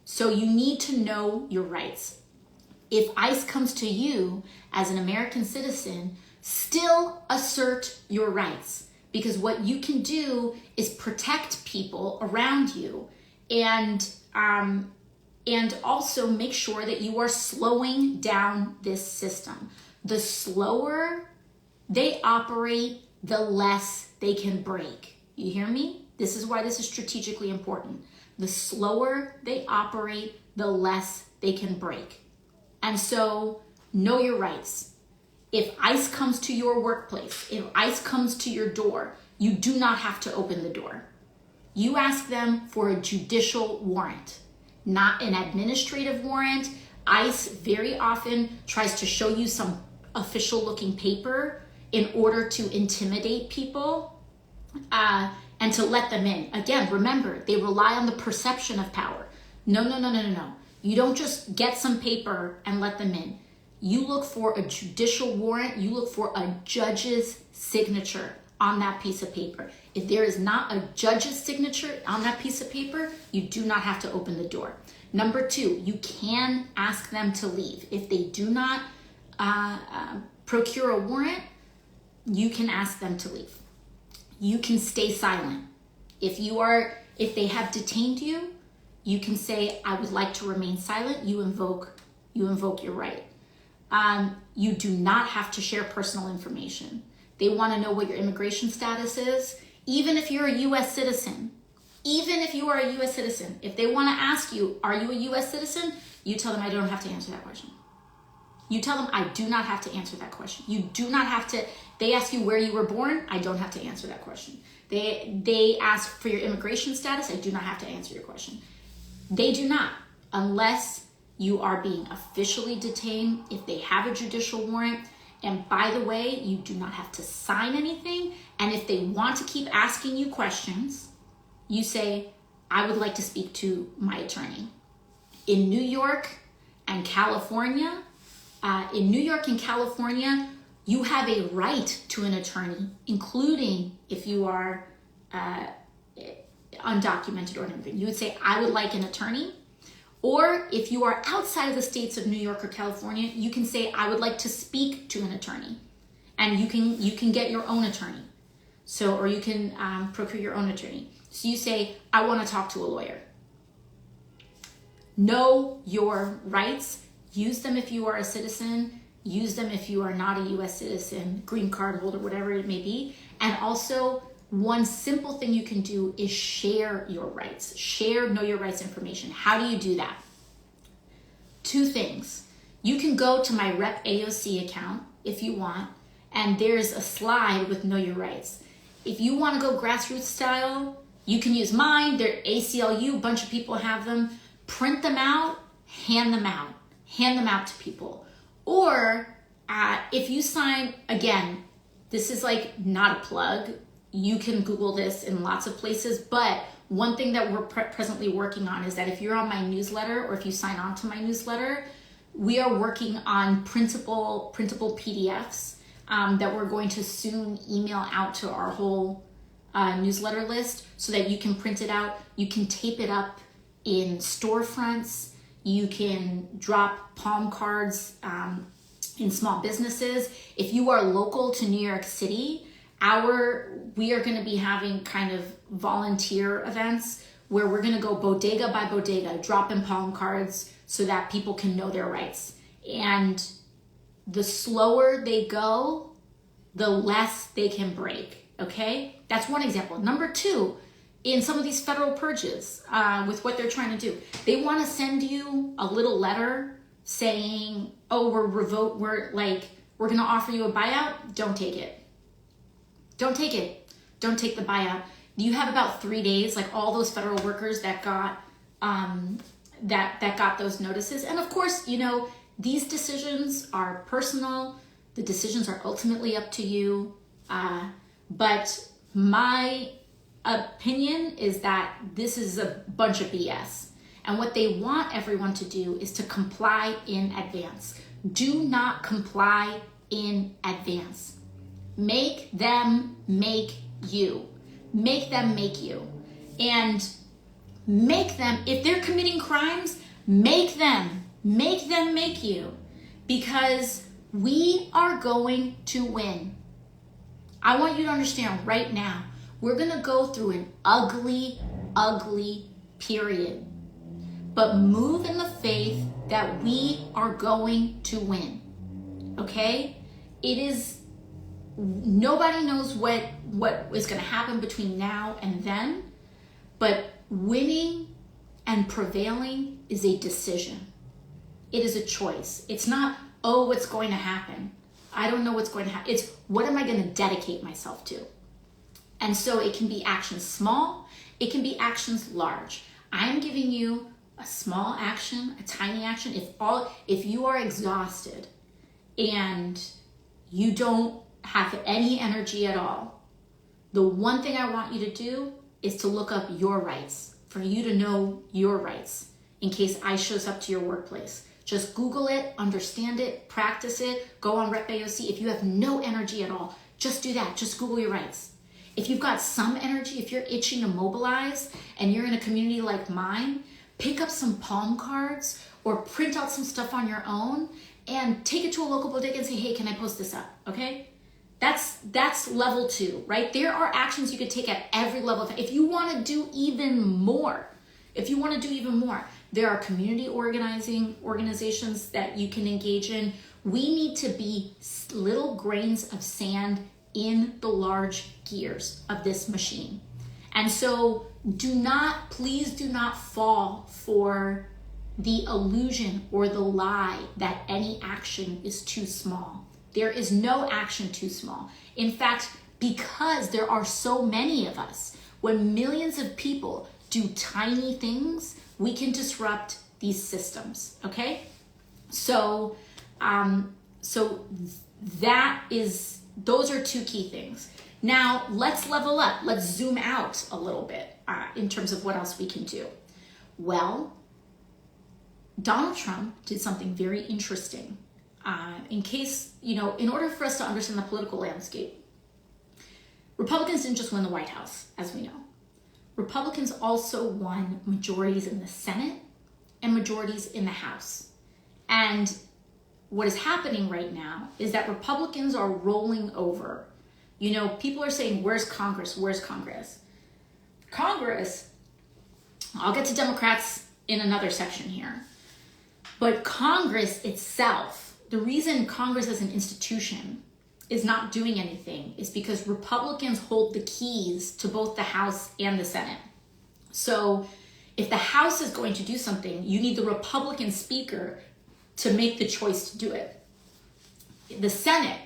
So you need to know your rights. If ICE comes to you as an American citizen, still assert your rights, because what you can do is protect people around you, and also make sure that you are slowing down this system. The slower they operate, the less they can break. You hear me? This is why this is strategically important. The slower they operate, the less they can break. And so know your rights. If ICE comes to your workplace, if ICE comes to your door, you do not have to open the door. You ask them for a judicial warrant, not an administrative warrant. ICE very often tries to show you some official looking paper in order to intimidate people and to let them in. Again, remember, they rely on the perception of power. No. You don't just get some paper and let them in. You look for a judicial warrant. You look for a judge's signature on that piece of paper. If there is not a judge's signature on that piece of paper, you do not have to open the door. Number two, you can ask them to leave. If they do not procure a warrant, you can ask them to leave. You can stay silent. If they have detained you, you can say, I would like to remain silent. You invoke your right. You do not have to share personal information. They want to know what your immigration status is. Even if you're a US citizen, if they want to ask you, are you a US citizen? You tell them, I don't have to answer that question. You tell them, I do not have to answer that question. You do not have to. They ask you where you were born. I don't have to answer that question. They ask for your immigration status. I do not have to answer your question. They do not, unless you are being officially detained, if they have a judicial warrant. And by the way, you do not have to sign anything. And if they want to keep asking you questions, you say, I would like to speak to my attorney. In New York and California, you have a right to an attorney, including if you are undocumented or anything. You would say, I would like an attorney. Or if you are outside of the states of New York or California, you can say, I would like to speak to an attorney. And you can get your own attorney. Or you can procure your own attorney. So you say, I want to talk to a lawyer. Know your rights. Use them if you are a citizen. Use them if you are not a US citizen, green card holder, whatever it may be. And also, one simple thing you can do is share your rights. Know your rights information. How do you do that? Two things. You can go to my Rep AOC account if you want, and there's a slide with know your rights. If you want to go grassroots style, you can use mine. They're ACLU, a bunch of people have them. Print them out, hand them out. Hand them out to people. Or if you sign, again, this is like not a plug. You can Google this in lots of places, but one thing that we're presently working on is that if you're on my newsletter or if you sign on to my newsletter, we are working on printable PDFs that we're going to soon email out to our whole newsletter list so that you can print it out. You can tape it up in storefronts. You can drop palm cards in small businesses. If you are local to New York City, we are going to be having kind of volunteer events where we're going to go bodega by bodega, dropping palm cards so that people can know their rights. And the slower they go, the less they can break. Okay? That's one example. Number two, in some of these federal purges, with what they're trying to do, they want to send you a little letter saying, oh, we're going to offer you a buyout. Don't take it. Don't take it. don't take the buyout. You have about 3 days, like all those federal workers that got that got those notices. And of course, you know, these decisions are personal. The decisions are ultimately up to you. But my opinion is that this is a bunch of BS. And what they want everyone to do is to comply in advance. Do not comply in advance. Make them make you. Make them make you. And make them, if they're committing crimes, make them make you. Because we are going to win. I want you to understand right now, we're going to go through an ugly, ugly period. But move in the faith that we are going to win. Okay? It is, nobody knows what is going to happen between now and then, but winning and prevailing is a decision. It is a choice. It's not, oh, what's going to happen? I don't know what's going to happen. It's, what am I going to dedicate myself to? And so it can be actions small, it can be actions large. I'm giving you a small action, a tiny action. If you are exhausted and you don't have any energy at all, the one thing I want you to do is to look up your rights, for you to know your rights in case ICE shows up to your workplace. Just Google it, understand it, practice it, go on Rep AOC. If you have no energy at all, just do that. Just Google your rights. If you've got some energy, if you're itching to mobilize and you're in a community like mine, pick up some palm cards or print out some stuff on your own and take it to a local bodega and say, hey, can I post this up? Okay? That's level 2, right? There are actions you could take at every level. If you want to do even more, there are community organizations that you can engage in. We need to be little grains of sand in the large gears of this machine. And so please do not fall for the illusion or the lie that any action is too small. There is no action too small. In fact, because there are so many of us, when millions of people do tiny things, we can disrupt these systems, okay? So those are 2 key things. Now, let's level up. Let's zoom out a little bit in terms of what else we can do. Well, Donald Trump did something very interesting. In case, in order for us to understand the political landscape, Republicans didn't just win the White House, as we know. Republicans also won majorities in the Senate and majorities in the House. And what is happening right now is that Republicans are rolling over. People are saying, where's Congress? Where's Congress? Congress, I'll get to Democrats in another section here. But Congress itself, the reason Congress as an institution is not doing anything is because Republicans hold the keys to both the House and the Senate. So if the House is going to do something, you need the Republican speaker to make the choice to do it. The Senate,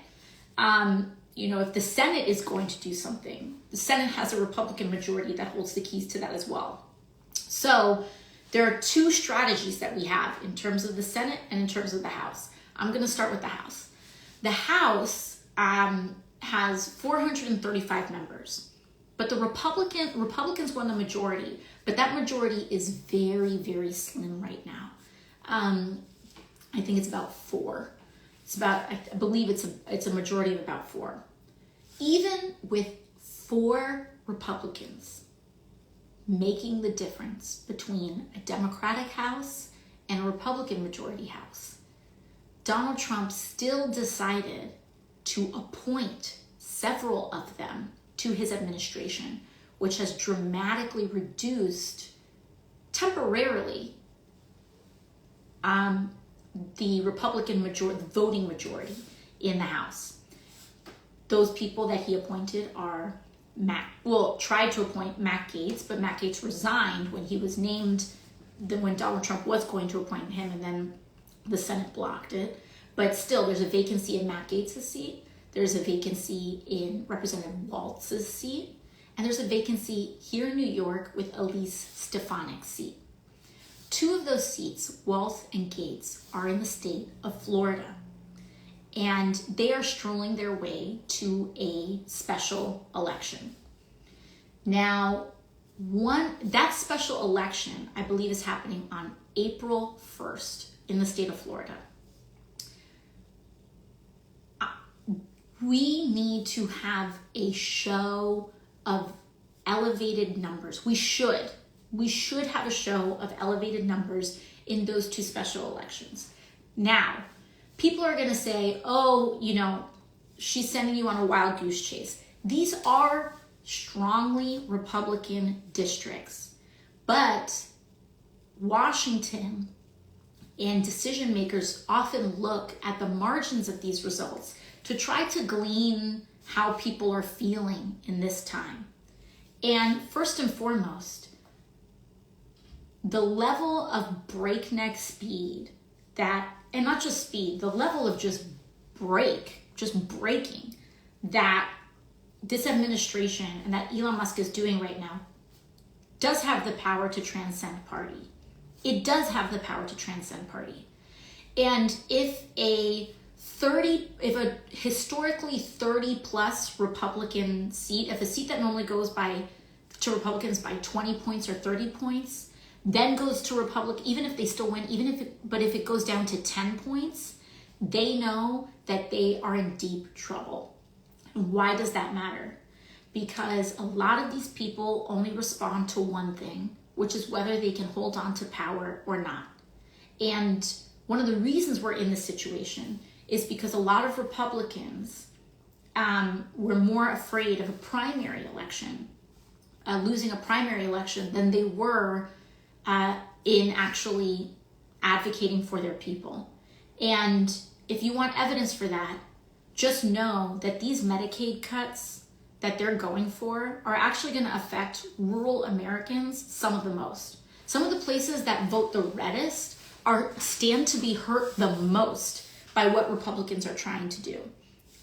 if the Senate is going to do something, the Senate has a Republican majority that holds the keys to that as well. So there are 2 strategies that we have in terms of the Senate and in terms of the House. I'm going to start with the House. The House has 435 members, but the Republicans won the majority, but that majority is very, very slim right now. I think it's about 4. I believe it's a majority of about 4. Even with 4 Republicans making the difference between a Democratic House and a Republican majority House, Donald Trump still decided to appoint several of them to his administration, which has dramatically reduced temporarily the Republican voting majority in the House. Those people that he appointed are tried to appoint Matt Gaetz, but Matt Gaetz resigned when he was named, when Donald Trump was going to appoint him, and then the Senate blocked it. But still, there's a vacancy in Matt Gaetz's seat. There's a vacancy in Representative Waltz's seat. and there's a vacancy here in New York with Elise Stefanik's seat. 2 of those seats, Walsh and Gates, are in the state of Florida, and they are strolling their way to a special election. Now, that special election, I believe, is happening on April 1st in the state of Florida. We need to have a show of elevated numbers. We should have a show of elevated numbers in those 2 special elections. Now, people are going to say, oh, she's sending you on a wild goose chase. These are strongly Republican districts, but Washington and decision makers often look at the margins of these results to try to glean how people are feeling in this time. And first and foremost, the level of breakneck speed and not just speed, the level of just breaking that this administration and that Elon Musk is doing right now does have the power to transcend party. It does have the power to transcend party. And if a historically 30 plus Republican seat, if a seat that normally goes to Republicans by 20 points or 30 points, then goes to Republican, even if they still win, but if it goes down to 10 points, they know that they are in deep trouble. Why does that matter? Because a lot of these people only respond to one thing, which is whether they can hold on to power or not. And one of the reasons we're in this situation is because a lot of Republicans were more afraid of a primary election, losing a primary election, than they were in actually advocating for their people. And if you want evidence for that, just know that these Medicaid cuts that they're going for are actually going to affect rural Americans some of the most. Some of the places that vote the reddest stand to be hurt the most by what Republicans are trying to do.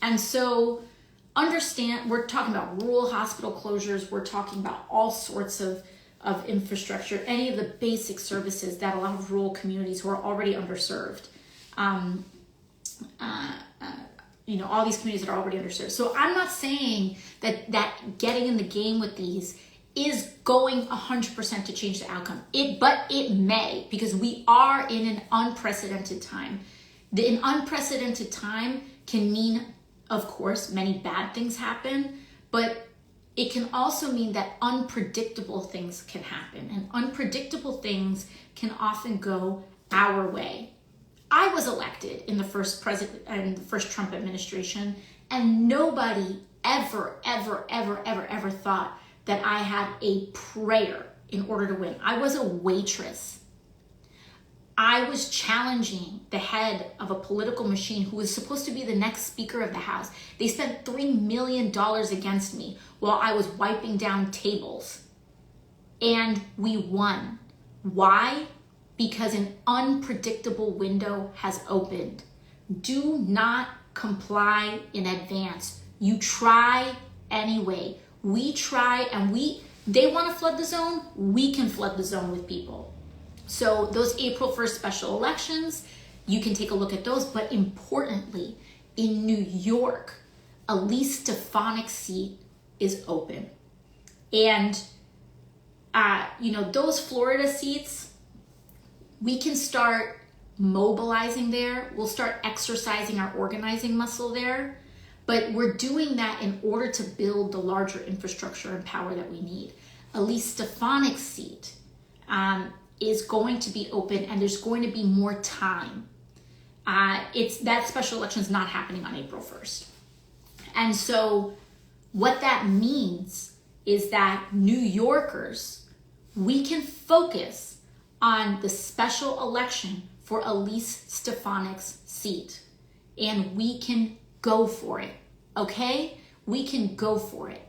And so understand, we're talking about rural hospital closures, we're talking about all sorts of infrastructure, any of the basic services that a lot of rural communities who are already underserved, all these communities that are already underserved. So I'm not saying that getting in the game with these is going 100% to change the outcome. But it may, because we are in an unprecedented time. An unprecedented time can mean, of course, many bad things happen, but it can also mean that unpredictable things can happen, and unpredictable things can often go our way. I was elected in the first Trump administration, and nobody ever thought that I had a prayer in order to win. I was a waitress. I was challenging the head of a political machine who was supposed to be the next Speaker of the House. They spent $3 million against me while I was wiping down tables. And we won. Why? Because an unpredictable window has opened. Do not comply in advance. You try anyway. We try, and they want to flood the zone. We can flood the zone with people. So those April 1st special elections, you can take a look at those. But importantly, in New York, Elise Stefanik's seat is open. And, those Florida seats, we can start mobilizing there. We'll start exercising our organizing muscle there. But we're doing that in order to build the larger infrastructure and power that we need. Elise Stefanik's seat is going to be open, and there's going to be more time. That special election is not happening on April 1st. And so what that means is that New Yorkers, we can focus on the special election for Elise Stefanik's seat, and we can go for it, okay? We can go for it.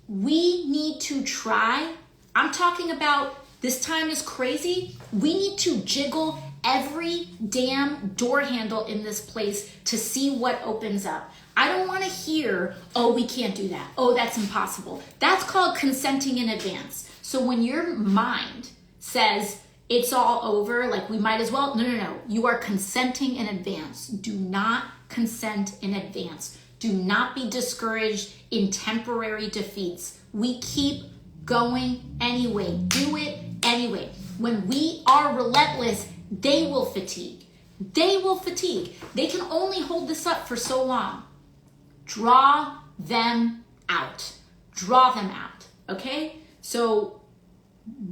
We need to try. I'm talking about this time is crazy. We need to jiggle every damn door handle in this place to see what opens up. I don't want to hear, oh, we can't do that. Oh, that's impossible. That's called consenting in advance. So when your mind says it's all over, like we might as well, no. You are consenting in advance. Do not consent in advance. Do not be discouraged in temporary defeats. We keep going anyway. Do it anyway. When we are relentless, they will fatigue. They will fatigue. They can only hold this up for so long. Draw them out. Draw them out. Okay? So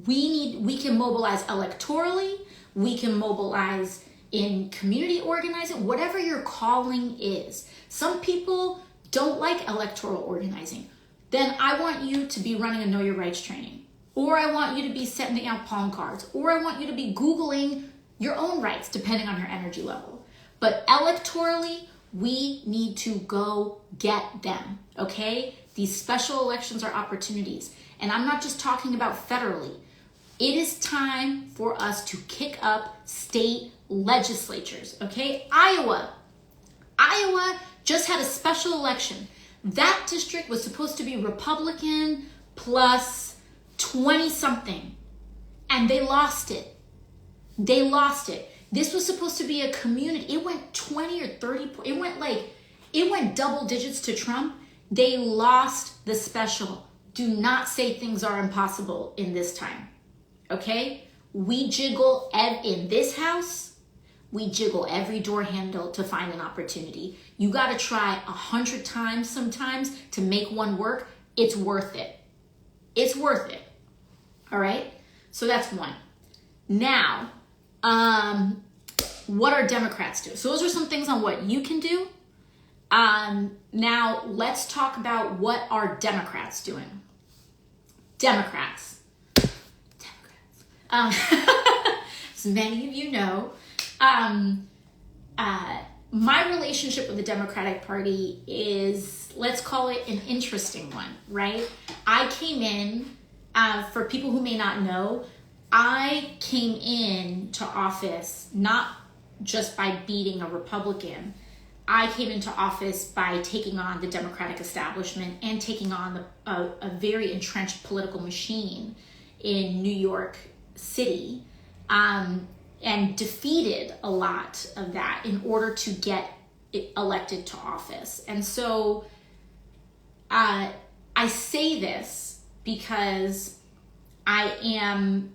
we can mobilize electorally. We can mobilize in community organizing, whatever your calling is. Some people don't like electoral organizing. Then I want you to be running a Know Your Rights training. Or I want you to be sending out palm cards. Or I want you to be Googling your own rights, depending on your energy level. But electorally, we need to go get them, okay? These special elections are opportunities. And I'm not just talking about federally. It is time for us to kick up state legislatures, okay? Iowa just had a special election. That district was supposed to be Republican plus 20 something, and they lost it. This was supposed to be a community. It went 20 or 30, it went double digits to Trump. They lost the special. Do not say things are impossible in this time, okay? We jiggle in this house, we jiggle every door handle to find an opportunity. You gotta try 100 times sometimes to make one work. It's worth it. It's worth it, all right? So that's one. Now, what are Democrats doing? So those are some things on what you can do. Now let's talk about what are Democrats doing. Democrats. As many of you know, my relationship with the Democratic Party is, let's call it an interesting one, right? I came in, for people who may not know, I came into office not just by beating a Republican. I came into office by taking on the Democratic establishment and taking on a very entrenched political machine in New York City, and defeated a lot of that in order to get elected to office. And so I say this because I am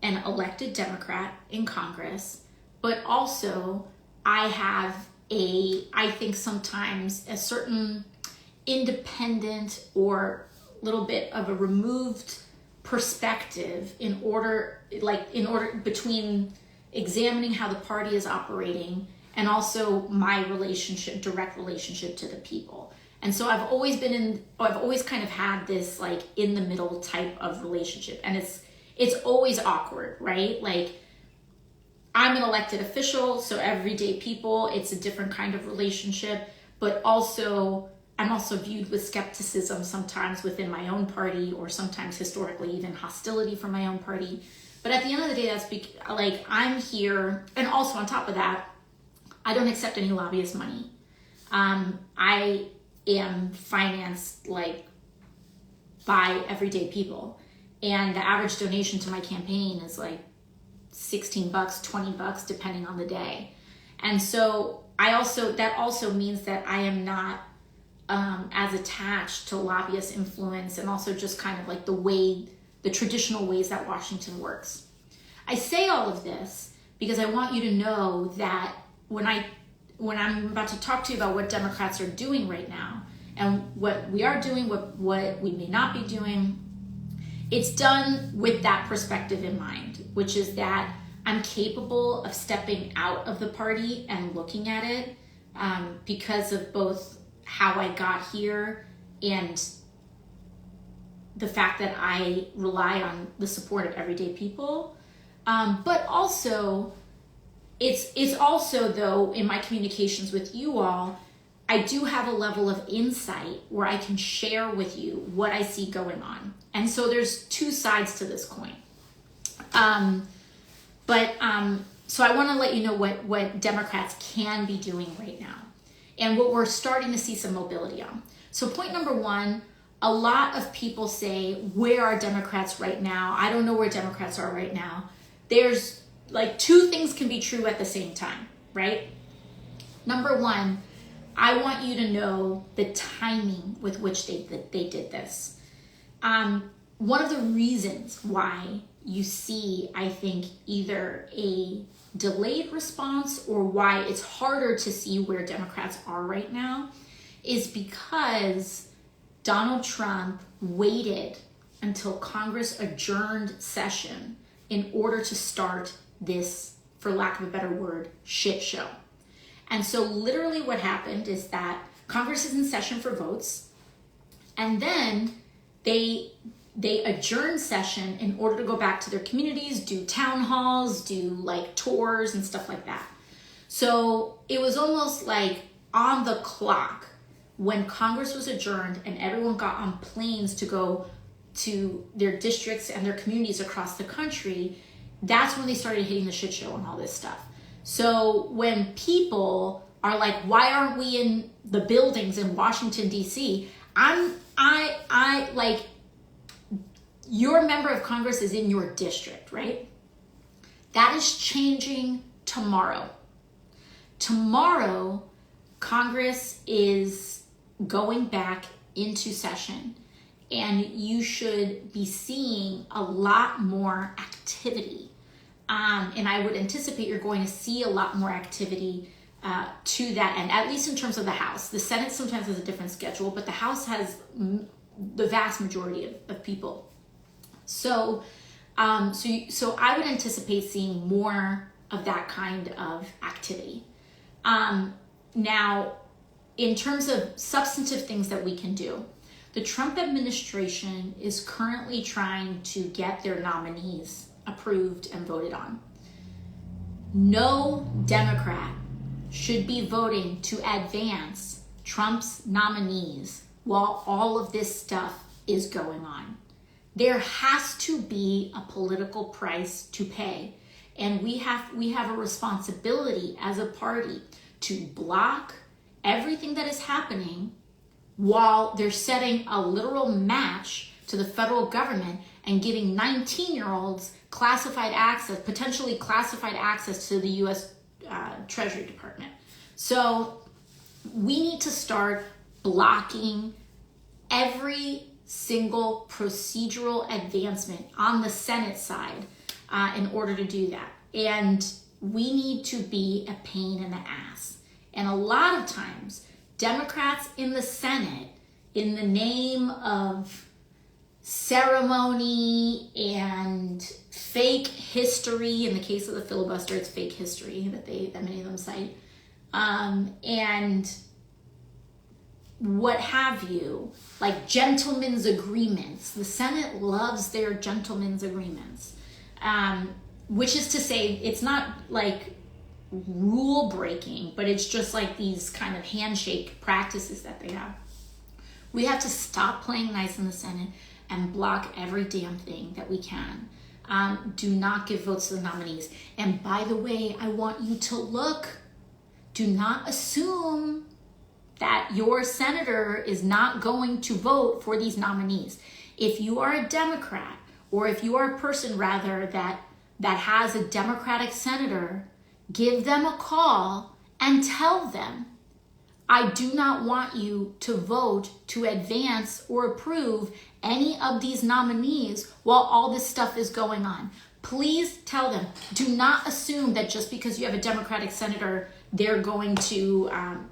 an elected Democrat in Congress, but also I have I think sometimes a certain independent or little bit of a removed perspective in order between examining how the party is operating and also my direct relationship to the people. And so I've always kind of had this like in the middle type of relationship, and it's always awkward, right? Like I'm an elected official, so everyday people, it's a different kind of relationship, but also I'm also viewed with skepticism sometimes within my own party, or sometimes historically even hostility from my own party. But at the end of the day, that's like I'm here, and also on top of that, I don't accept any lobbyist money. I am financed like by everyday people, and the average donation to my campaign is like $16, $20, depending on the day. And so that also means that I am not as attached to lobbyist influence, and also just kind of like the traditional ways that Washington works. I say all of this because I want you to know that when I'm about to talk to you about what Democrats are doing right now and what we are doing, what we may not be doing, it's done with that perspective in mind, which is that I'm capable of stepping out of the party and looking at it because of both how I got here and the fact that I rely on the support of everyday people. But also, it's also, though, in my communications with you all, I do have a level of insight where I can share with you what I see going on. And so there's two sides to this coin. So I want to let you know what Democrats can be doing right now and what we're starting to see some mobility on. So point number one, a lot of people say, where are Democrats right now? I don't know where Democrats are right now. There's like two things can be true at the same time, right? Number one, I want you to know the timing with which they did this. One of the reasons why you see, I think, either a delayed response or why it's harder to see where Democrats are right now is because Donald Trump waited until Congress adjourned session in order to start this, for lack of a better word, shit show. And so literally what happened is that Congress is in session for votes, and then they adjourn session in order to go back to their communities, do town halls, do like tours and stuff like that. So it was almost like on the clock when Congress was adjourned and everyone got on planes to go to their districts and their communities across the country. That's when they started hitting the shit show and all this stuff. So when people are like, why aren't we in the buildings in Washington, D.C.? I like, your member of Congress is in your district, right? That is changing tomorrow. Tomorrow, Congress is going back into session, and you should be seeing a lot more activity. And I would anticipate you're going to see a lot more activity to that end, at least in terms of the House. The Senate sometimes has a different schedule, but the House has the vast majority of people. So I would anticipate seeing more of that kind of activity. Now, in terms of substantive things that we can do, the Trump administration is currently trying to get their nominees approved and voted on. No Democrat should be voting to advance Trump's nominees while all of this stuff is going on. There has to be a political price to pay, and we have a responsibility as a party to block everything that is happening while they're setting a literal match to the federal government and giving 19-year-olds classified access, potentially classified access to the U.S. Treasury Department. So we need to start blocking every single procedural advancement on the Senate side in order to do that. And we need to be a pain in the ass. And a lot of times, Democrats in the Senate, in the name of ceremony and fake history, in the case of the filibuster, it's fake history that many of them cite, and what have you, like gentlemen's agreements. The Senate loves their gentlemen's agreements, which is to say it's not like rule breaking, but it's just like these kind of handshake practices that they have. We have to stop playing nice in the Senate and block every damn thing that we can. Do not give votes to the nominees. And by the way, I want you to look. Do not assume that your senator is not going to vote for these nominees. If you are a Democrat, or if you are a person rather that has a Democratic senator, give them a call and tell them, I do not want you to vote to advance or approve any of these nominees while all this stuff is going on. Please tell them. Do not assume that just because you have a Democratic senator, they're going to,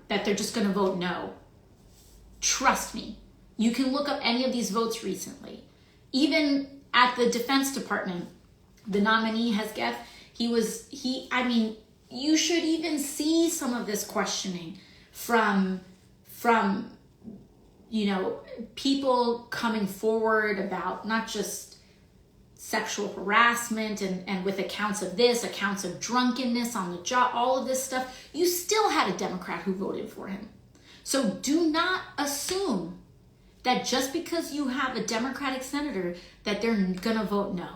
that they're just going to vote no. Trust me. You can look up any of these votes recently. Even at the Defense Department, the nominee Hesketh, you should even see some of this questioning from people coming forward about not just sexual harassment and with accounts of this, accounts of drunkenness on the job, all of this stuff. You still had a Democrat who voted for him. So do not assume that just because you have a Democratic senator that they're gonna vote no.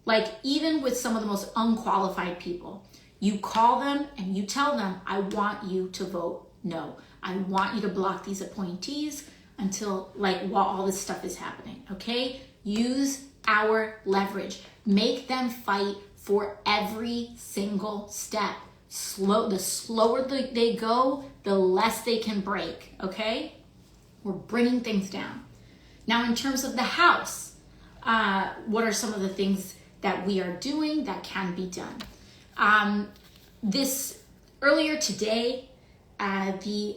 Like, even with some of the most unqualified people, you call them and you tell them, I want you to vote no. I want you to block these appointees until, like, while all this stuff is happening, okay? Use our leverage. Make them fight for every single step. The slower they go, the less they can break, okay? We're bringing things down. Now, in terms of the House, what are some of the things that we are doing that can be done? Earlier today, the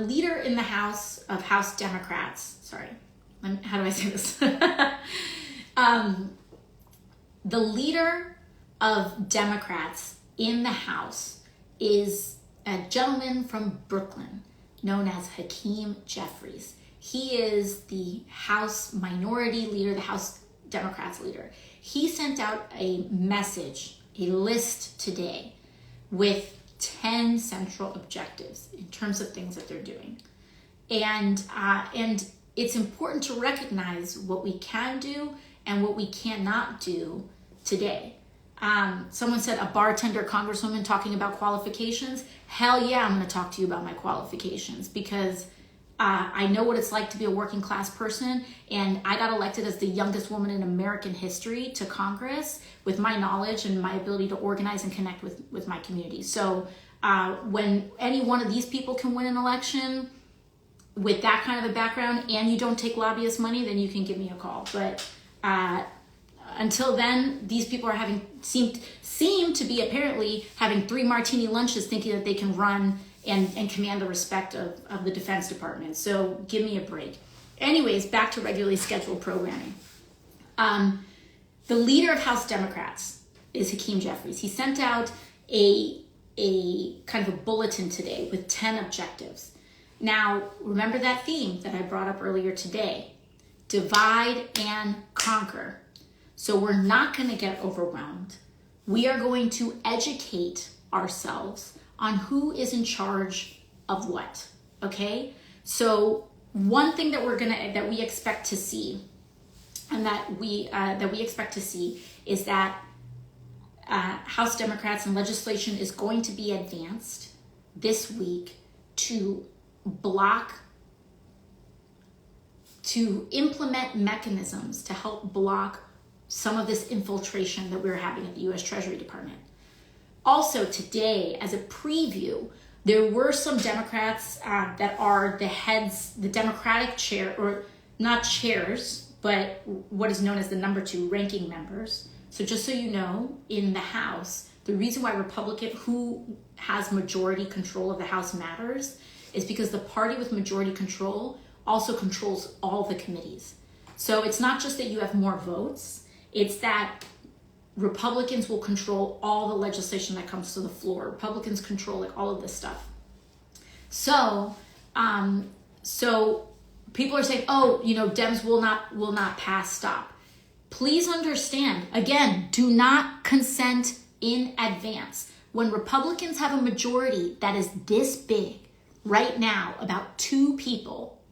leader in the House of House Democrats, sorry, how do I say this? The leader of Democrats in the House is a gentleman from Brooklyn known as Hakeem Jeffries. He is the House Minority Leader, the House Democrats leader. He sent out a message, a list today with 10 central objectives in terms of things that they're doing. And it's important to recognize what we can do and what we cannot do today. Someone said a bartender congresswoman talking about qualifications. Hell yeah, I'm going to talk to you about my qualifications, because I know what it's like to be a working class person, and I got elected as the youngest woman in American history to Congress with my knowledge and my ability to organize and connect with my community. So when any one of these people can win an election with that kind of a background and you don't take lobbyist money, then you can give me a call. But until then, these people are seem to be apparently having 3 martini lunches thinking that they can run and command the respect of the Defense Department. So give me a break. Anyways, back to regularly scheduled programming. The leader of House Democrats is Hakeem Jeffries. He sent out a kind of a bulletin today with 10 objectives. Now, remember that theme that I brought up earlier today, divide and conquer. So we're not going to get overwhelmed. We are going to educate ourselves on who is in charge of what, okay? So one thing that we expect to see, and that we expect to see, is that House Democrats and legislation is going to be advanced this week to implement mechanisms to help block some of this infiltration that we're having at the U.S. Treasury Department. Also today, as a preview, there were some Democrats that are the heads, the Democratic chair, or not chairs, but what is known as the number 2 ranking members. So just so you know, in the House, the reason why who has majority control of the House matters is because the party with majority control also controls all the committees. So it's not just that you have more votes, it's that Republicans will control all the legislation that comes to the floor. Republicans control like all of this stuff. So people are saying, oh, Dems will not pass stop. Please understand, again, do not consent in advance. When Republicans have a majority that is this big right now, about 2 people,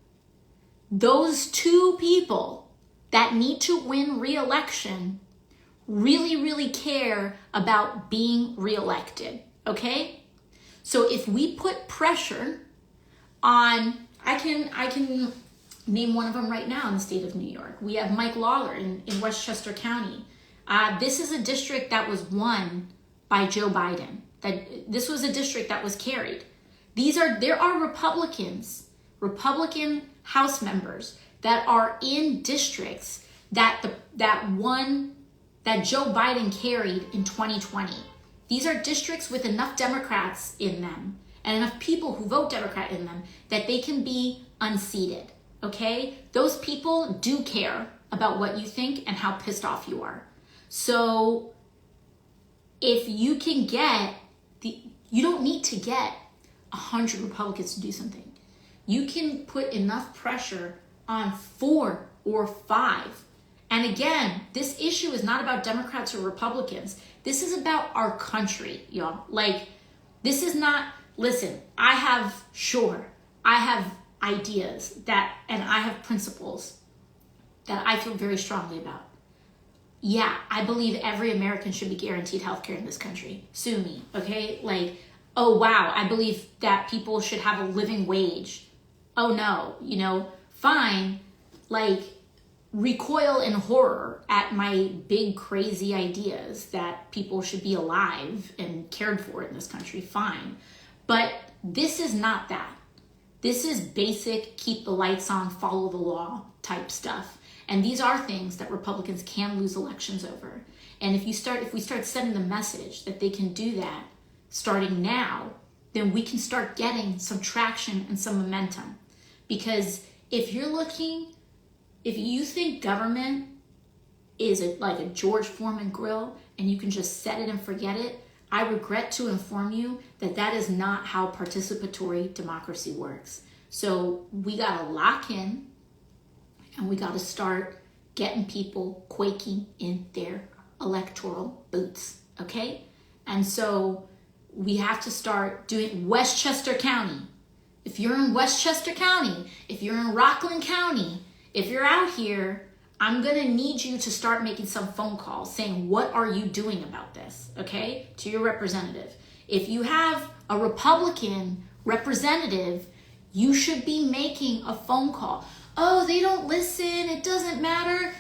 those 2 people that need to win re-election really, really care about being reelected, okay? So if we put pressure on, I can name one of them right now in the state of New York. We have Mike Lawler in Westchester County. This is a district that was won by Joe Biden. This was a district that was carried. There are Republican House members that are in districts that Joe Biden carried in 2020. These are districts with enough Democrats in them and enough people who vote Democrat in them that they can be unseated, okay? Those people do care about what you think and how pissed off you are. So if you can you don't need to get 100 Republicans to do something. You can put enough pressure on 4 or 5. And again, this issue is not about Democrats or Republicans. This is about our country, y'all. Like, This is not, listen, I have ideas and I have principles that I feel very strongly about. Yeah, I believe every American should be guaranteed healthcare in this country. Sue me, okay? Like, oh wow, I believe that people should have a living wage. Oh no, fine. Like, recoil in horror at my big crazy ideas that people should be alive and cared for in this country, fine. But this is not that. This is basic, keep the lights on, follow the law type stuff. And these are things that Republicans can lose elections over. And if we start sending the message that they can do that starting now, then we can start getting some traction and some momentum. Because if you think government is like a George Foreman grill and you can just set it and forget it, I regret to inform you that that is not how participatory democracy works. So we gotta lock in and we gotta start getting people quaking in their electoral boots, okay? And so we have to start doing Westchester County. If you're in Westchester County, if you're in Rockland County, if you're out here, I'm gonna need you to start making some phone calls saying, what are you doing about this, okay? To your representative. If you have a Republican representative, you should be making a phone call. Oh, they don't listen, it doesn't matter.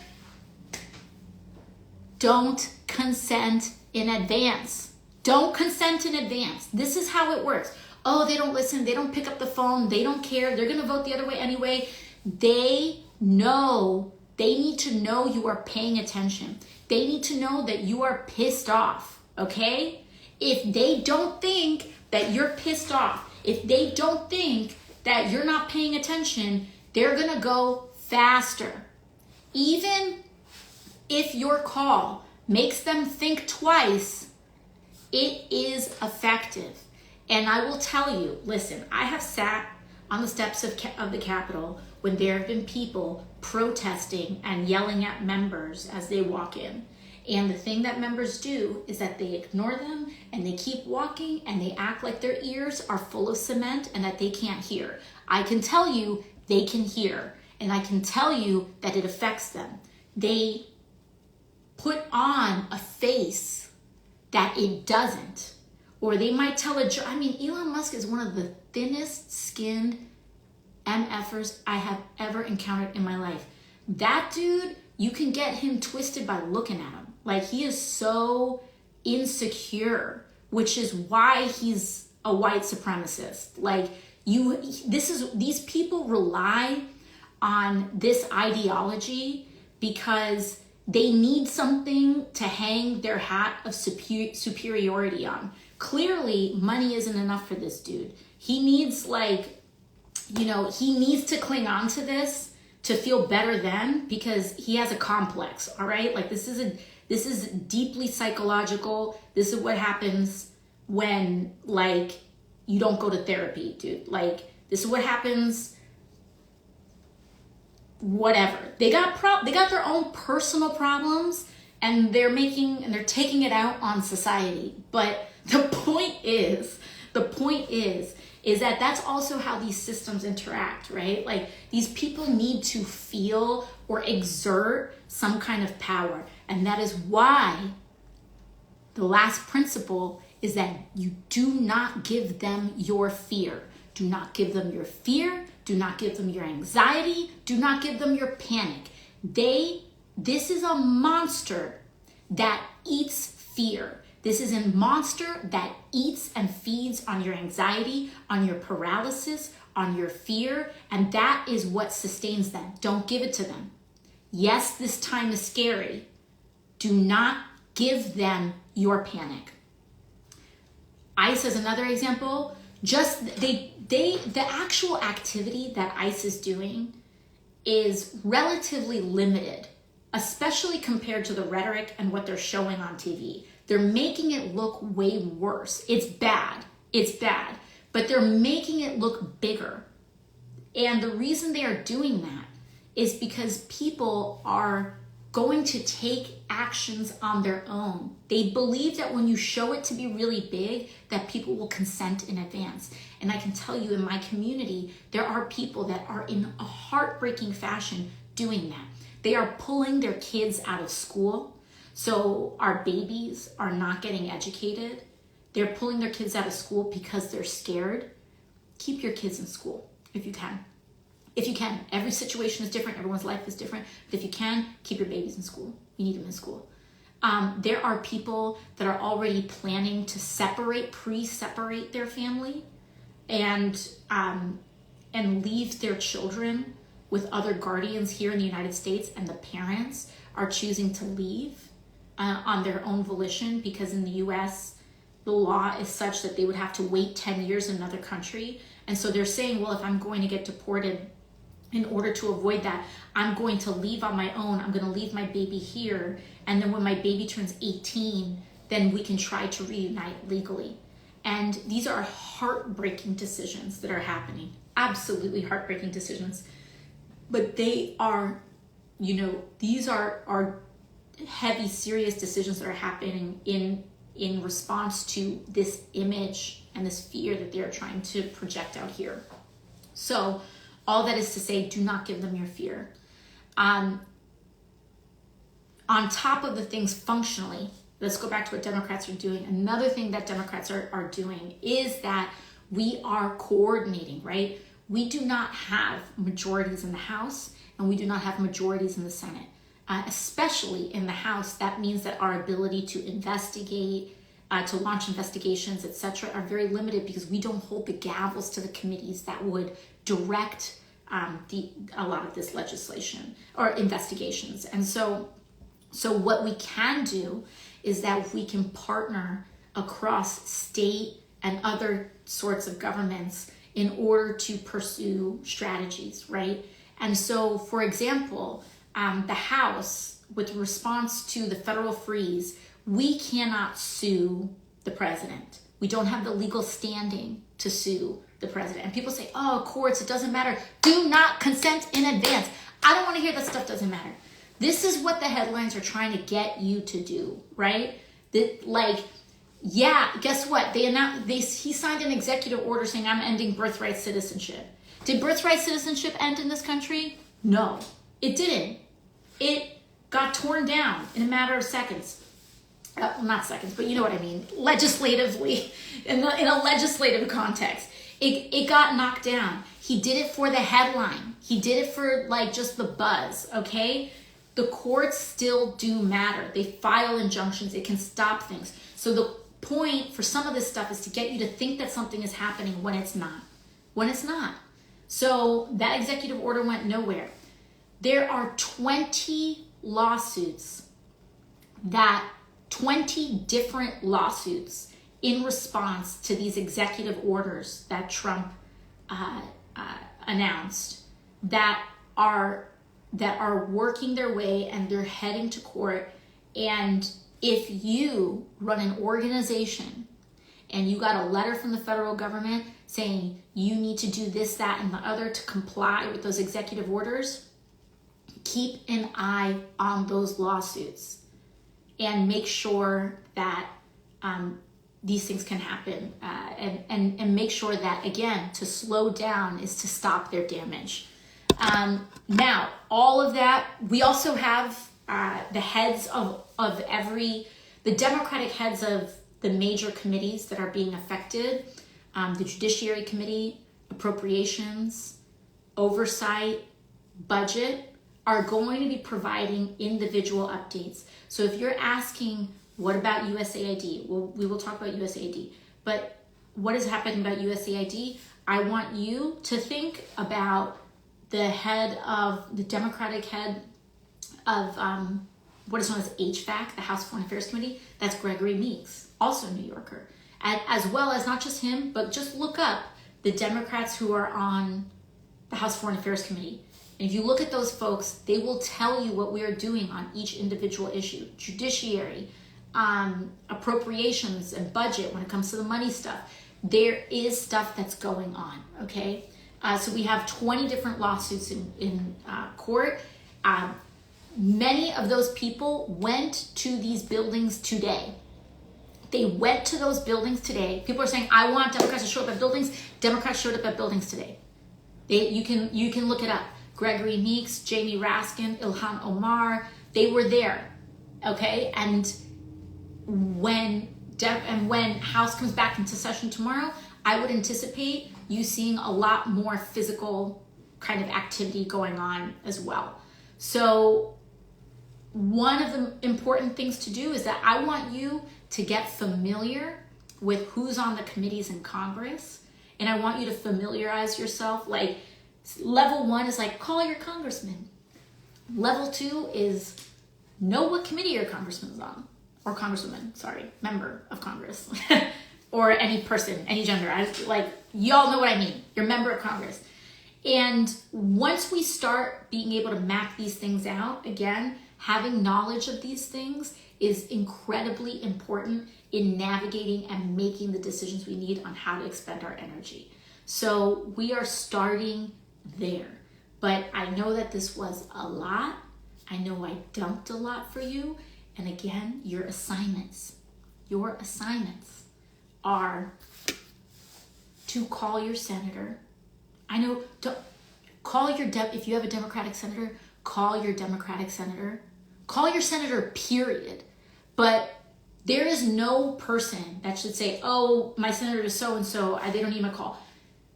Don't consent in advance. Don't consent in advance. This is how it works. Oh, they don't listen, they don't pick up the phone, they don't care, they're gonna vote the other way anyway. They need to know you are paying attention. They need to know that you are pissed off, okay? If they don't think that you're pissed off, if they don't think that you're not paying attention, they're gonna go faster. Even if your call makes them think twice, it is effective. And I will tell you, listen, I have sat on the steps of the Capitol when there have been people protesting and yelling at members as they walk in. And the thing that members do is that they ignore them and they keep walking and they act like their ears are full of cement and that they can't hear. I can tell you they can hear, and I can tell you that it affects them. They put on a face that it doesn't. Or they might tell Elon Musk is one of the thinnest skinned MFers I have ever encountered in my life. That dude, you can get him twisted by looking at him. Like, he is so insecure, which is why he's a white supremacist. Like, these people rely on this ideology because they need something to hang their hat of superiority on. Clearly, money isn't enough for this dude. He needs he needs to cling on to this to feel better than, because he has a complex, all right? Like, this is deeply psychological. This is what happens when, like, you don't go to therapy, dude. Like, this is what happens, whatever. They got their own personal problems, and they're taking it out on society. But the point is that that's also how these systems interact, right? Like, these people need to feel or exert some kind of power. And that is why the last principle is that you do not give them your fear. Do not give them your fear. Do not give them your anxiety. Do not give them your panic. This is a monster that eats fear. This is a monster that eats and feeds on your anxiety, on your paralysis, on your fear, and that is what sustains them. Don't give it to them. Yes, this time is scary. Do not give them your panic. ICE is another example. The actual activity that ICE is doing is relatively limited, especially compared to the rhetoric and what they're showing on TV. They're making it look way worse. It's bad, but they're making it look bigger. And the reason they are doing that is because people are going to take actions on their own. They believe that when you show it to be really big, that people will consent in advance. And I can tell you, in my community, there are people that are in a heartbreaking fashion doing that. They are pulling their kids out of school. So our babies are not getting educated. They're pulling their kids out of school because they're scared. Keep your kids in school if you can. If you can. Every situation is different. Everyone's life is different. But if you can, keep your babies in school. You need them in school. There are people that are already planning to pre-separate their family and leave their children with other guardians here in the United States, and the parents are choosing to leave on their own volition, because in the US, the law is such that they would have to wait 10 years in another country. And so they're saying, well, if I'm going to get deported, in order to avoid that, I'm going to leave on my own. I'm going to leave my baby here. And then when my baby turns 18, then we can try to reunite legally. And these are heartbreaking decisions that are happening. Absolutely heartbreaking decisions. But they are, these are heavy, serious decisions that are happening in response to this image and this fear that they're trying to project out here. So all that is to say, do not give them your fear. On top of the things functionally, let's go back to what Democrats are doing. Another thing that Democrats are doing is that we are coordinating, right? We do not have majorities in the House, and we do not have majorities in the Senate. Especially in the House, that means that our ability to investigate, to launch investigations, etc., are very limited, because we don't hold the gavels to the committees that would direct a lot of this legislation or investigations. And so what we can do is that we can partner across state and other sorts of governments in order to pursue strategies, right? And so, for example, the House, with response to the federal freeze, we cannot sue the president. We don't have the legal standing to sue the president. And people say, oh, courts, it doesn't matter. Do not consent in advance. I don't want to hear that stuff doesn't matter. This is what the headlines are trying to get you to do, right? Guess what? He signed an executive order saying, I'm ending birthright citizenship. Did birthright citizenship end in this country? No, it didn't. It got torn down in a matter of seconds. Not seconds, but you know what I mean. Legislatively, in a legislative context, it got knocked down. He did it for the headline. He did it for just the buzz, okay? The courts still do matter. They file injunctions. It can stop things. So the point for some of this stuff is to get you to think that something is happening when it's not. When it's not. So that executive order went nowhere. There are 20 different lawsuits in response to these executive orders that Trump announced that are working their way, and they're heading to court. And if you run an organization and you got a letter from the federal government saying you need to do this, that, and the other to comply with those executive orders, keep an eye on those lawsuits and make sure that these things can happen, and make sure that, again, to slow down is to stop their damage. Now, all of that, we also have the heads of the Democratic heads of the major committees that are being affected, the Judiciary Committee, Appropriations, Oversight, Budget, are going to be providing individual updates. So if you're asking, what about USAID? Well, we will talk about USAID. But what is happening about USAID? I want you to think about the Democratic head of what is known as HVAC, the House Foreign Affairs Committee. That's Gregory Meeks, also a New Yorker. As well as not just him, but just look up the Democrats who are on the House Foreign Affairs Committee. And if you look at those folks, they will tell you what we are doing on each individual issue. Judiciary, appropriations, and budget when it comes to the money stuff. There is stuff that's going on, okay? So we have 20 different lawsuits in court. many of those people went to these buildings today. They went to those buildings today. People are saying, I want Democrats to show up at buildings. Democrats showed up at buildings today. You can look it up. Gregory Meeks, Jamie Raskin, Ilhan Omar, they were there, okay? And when House comes back into session tomorrow, I would anticipate you seeing a lot more physical kind of activity going on as well. So one of the important things to do is that I want you to get familiar with who's on the committees in Congress. And I want you to familiarize yourself. Like, level 1 is like, call your congressman. Level 2 is know what committee your congressman's on. Or congresswoman, sorry, member of Congress. Or any person, any gender. Y'all know what I mean. You're a member of Congress. And once we start being able to map these things out, again, having knowledge of these things is incredibly important in navigating and making the decisions we need on how to expend our energy. So we are starting there. But I know that this was a lot. I know I dumped a lot for you. And again, your assignments are to call your senator. I know, if you have a Democratic senator, call your Democratic senator. Call your senator, period. But there is no person that should say, oh, my senator is so-and-so, they don't need my call.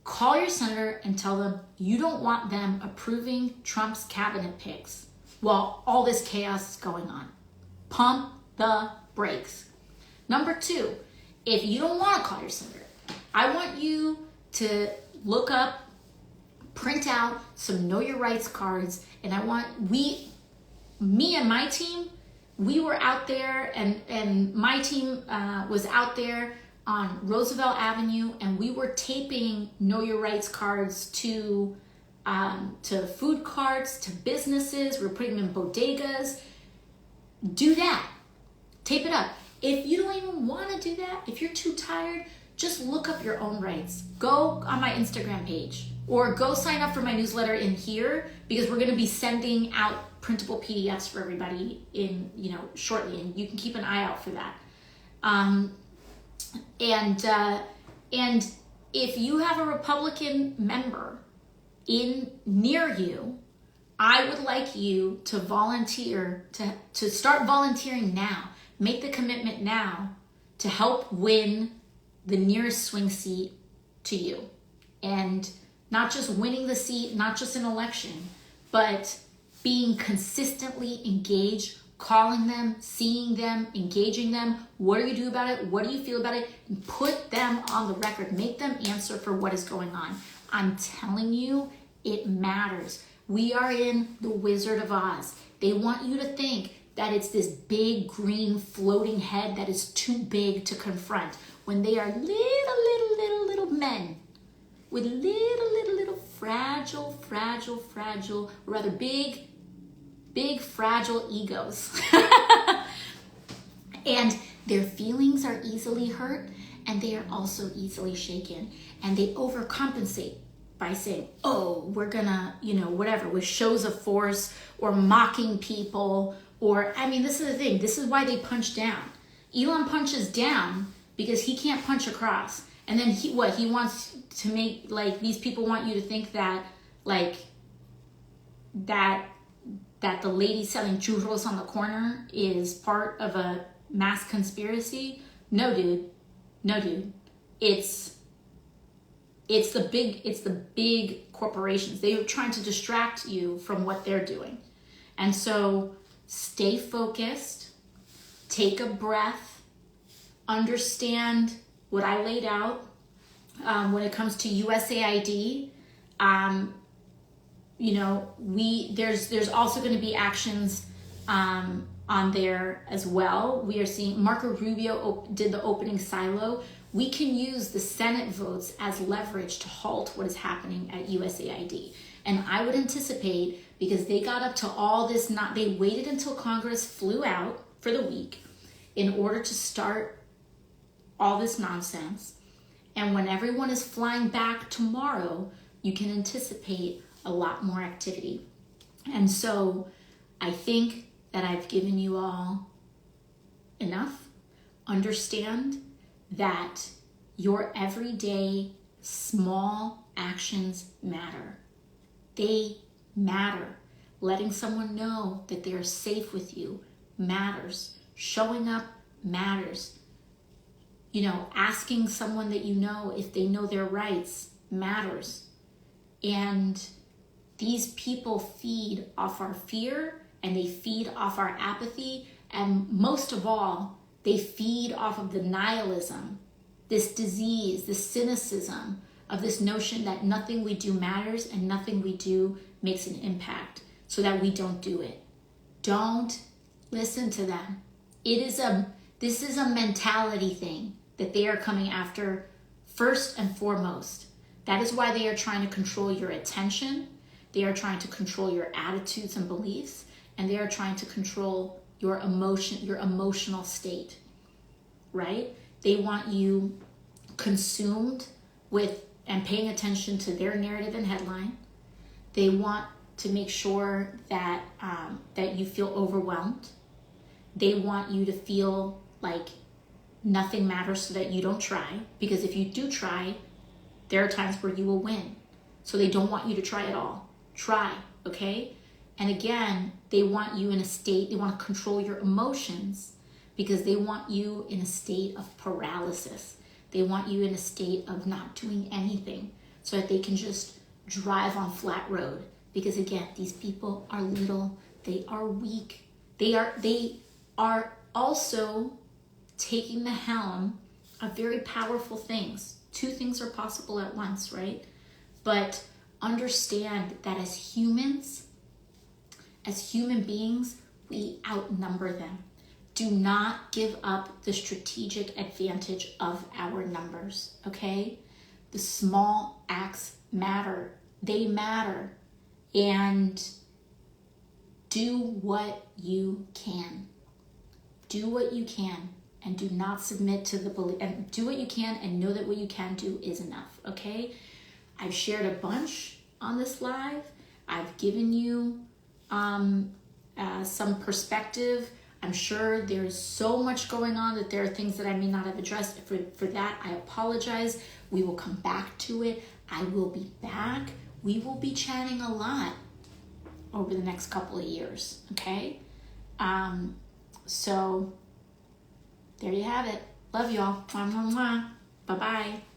Call your senator and tell them you don't want them approving Trump's cabinet picks while all this chaos is going on. Pump the brakes. Number 2, if you don't want to call your senator, I want you to look up, print out some Know Your Rights cards, and I want me and my team, we were out there, and my team was out there on Roosevelt Avenue, and we were taping Know Your Rights cards to food carts, to businesses. We're putting them in bodegas. Do that. Tape it up. If you don't even want to do that, if you're too tired, just look up your own rights. Go on my Instagram page or go sign up for my newsletter in here, because we're going to be sending out printable PDFs for everybody shortly, and you can keep an eye out for that. And if you have a Republican member near you, I would like you to volunteer, to start volunteering now. Make the commitment now to help win the nearest swing seat to you. And not just winning the seat, not just an election, but being consistently engaged, calling them, seeing them, engaging them. What do you do about it? What do you feel about it? Put them on the record. Make them answer for what is going on. I'm telling you, it matters. We are in the Wizard of Oz. They want you to think that it's this big green floating head that is too big to confront, when they are little men with little fragile, rather big, fragile egos. And their feelings are easily hurt, and they are also easily shaken. And they overcompensate by saying, oh, we're gonna, whatever, with shows of force or mocking people. Or, this is the thing. This is why they punch down. Elon punches down because he can't punch across. And then he wants to make, these people want you to think that, that the lady selling churros on the corner is part of a mass conspiracy. No, dude. It's the big corporations. They're trying to distract you from what they're doing. And so stay focused, take a breath, understand what I laid out when it comes to USAID. There's also going to be actions on there as well. We are seeing Marco Rubio did the opening silo. We can use the Senate votes as leverage to halt what is happening at USAID. And I would anticipate, because they got up to all this, they waited until Congress flew out for the week in order to start all this nonsense. And when everyone is flying back tomorrow, you can anticipate a lot more activity. And so I think that I've given you all enough. Understand that your everyday small actions matter. They matter. Letting someone know that they are safe with you matters. Showing up matters. You know, asking someone that you know if they know their rights matters. And these people feed off our fear, and they feed off our apathy, and most of all, they feed off of the nihilism, this disease, this cynicism of this notion that nothing we do matters and nothing we do makes an impact, so that we don't do it. Don't listen to them. This is a mentality thing that they are coming after first and foremost. That is why they are trying to control your attention. They are trying to control your attitudes and beliefs, and they are trying to control your emotional state, right? They want you consumed with and paying attention to their narrative and headline. They want to make sure that that you feel overwhelmed. They want you to feel like nothing matters so that you don't try, because if you do try, there are times where you will win. So they don't want you to try at all. Try, okay? And again, they want you in a state, they want to control your emotions because they want you in a state of paralysis. They want you in a state of not doing anything so that they can just drive on flat road. Because again, these people are little, they are weak. They are also taking the helm of very powerful things. Two things are possible at once, right? But understand that as human beings, we outnumber them. Do not give up the strategic advantage of our numbers, okay? The small acts matter. They matter. And do what you can. Do what you can. And do not submit to the belief. And do what you can and know that what you can do is enough, okay? I've shared a bunch on this live. I've given you some perspective. I'm sure there's so much going on that there are things that I may not have addressed. For that, I apologize. We will come back to it. I will be back. We will be chatting a lot over the next couple of years, okay? So there you have it. Love y'all. Mwah, mwah, mwah. Bye-bye.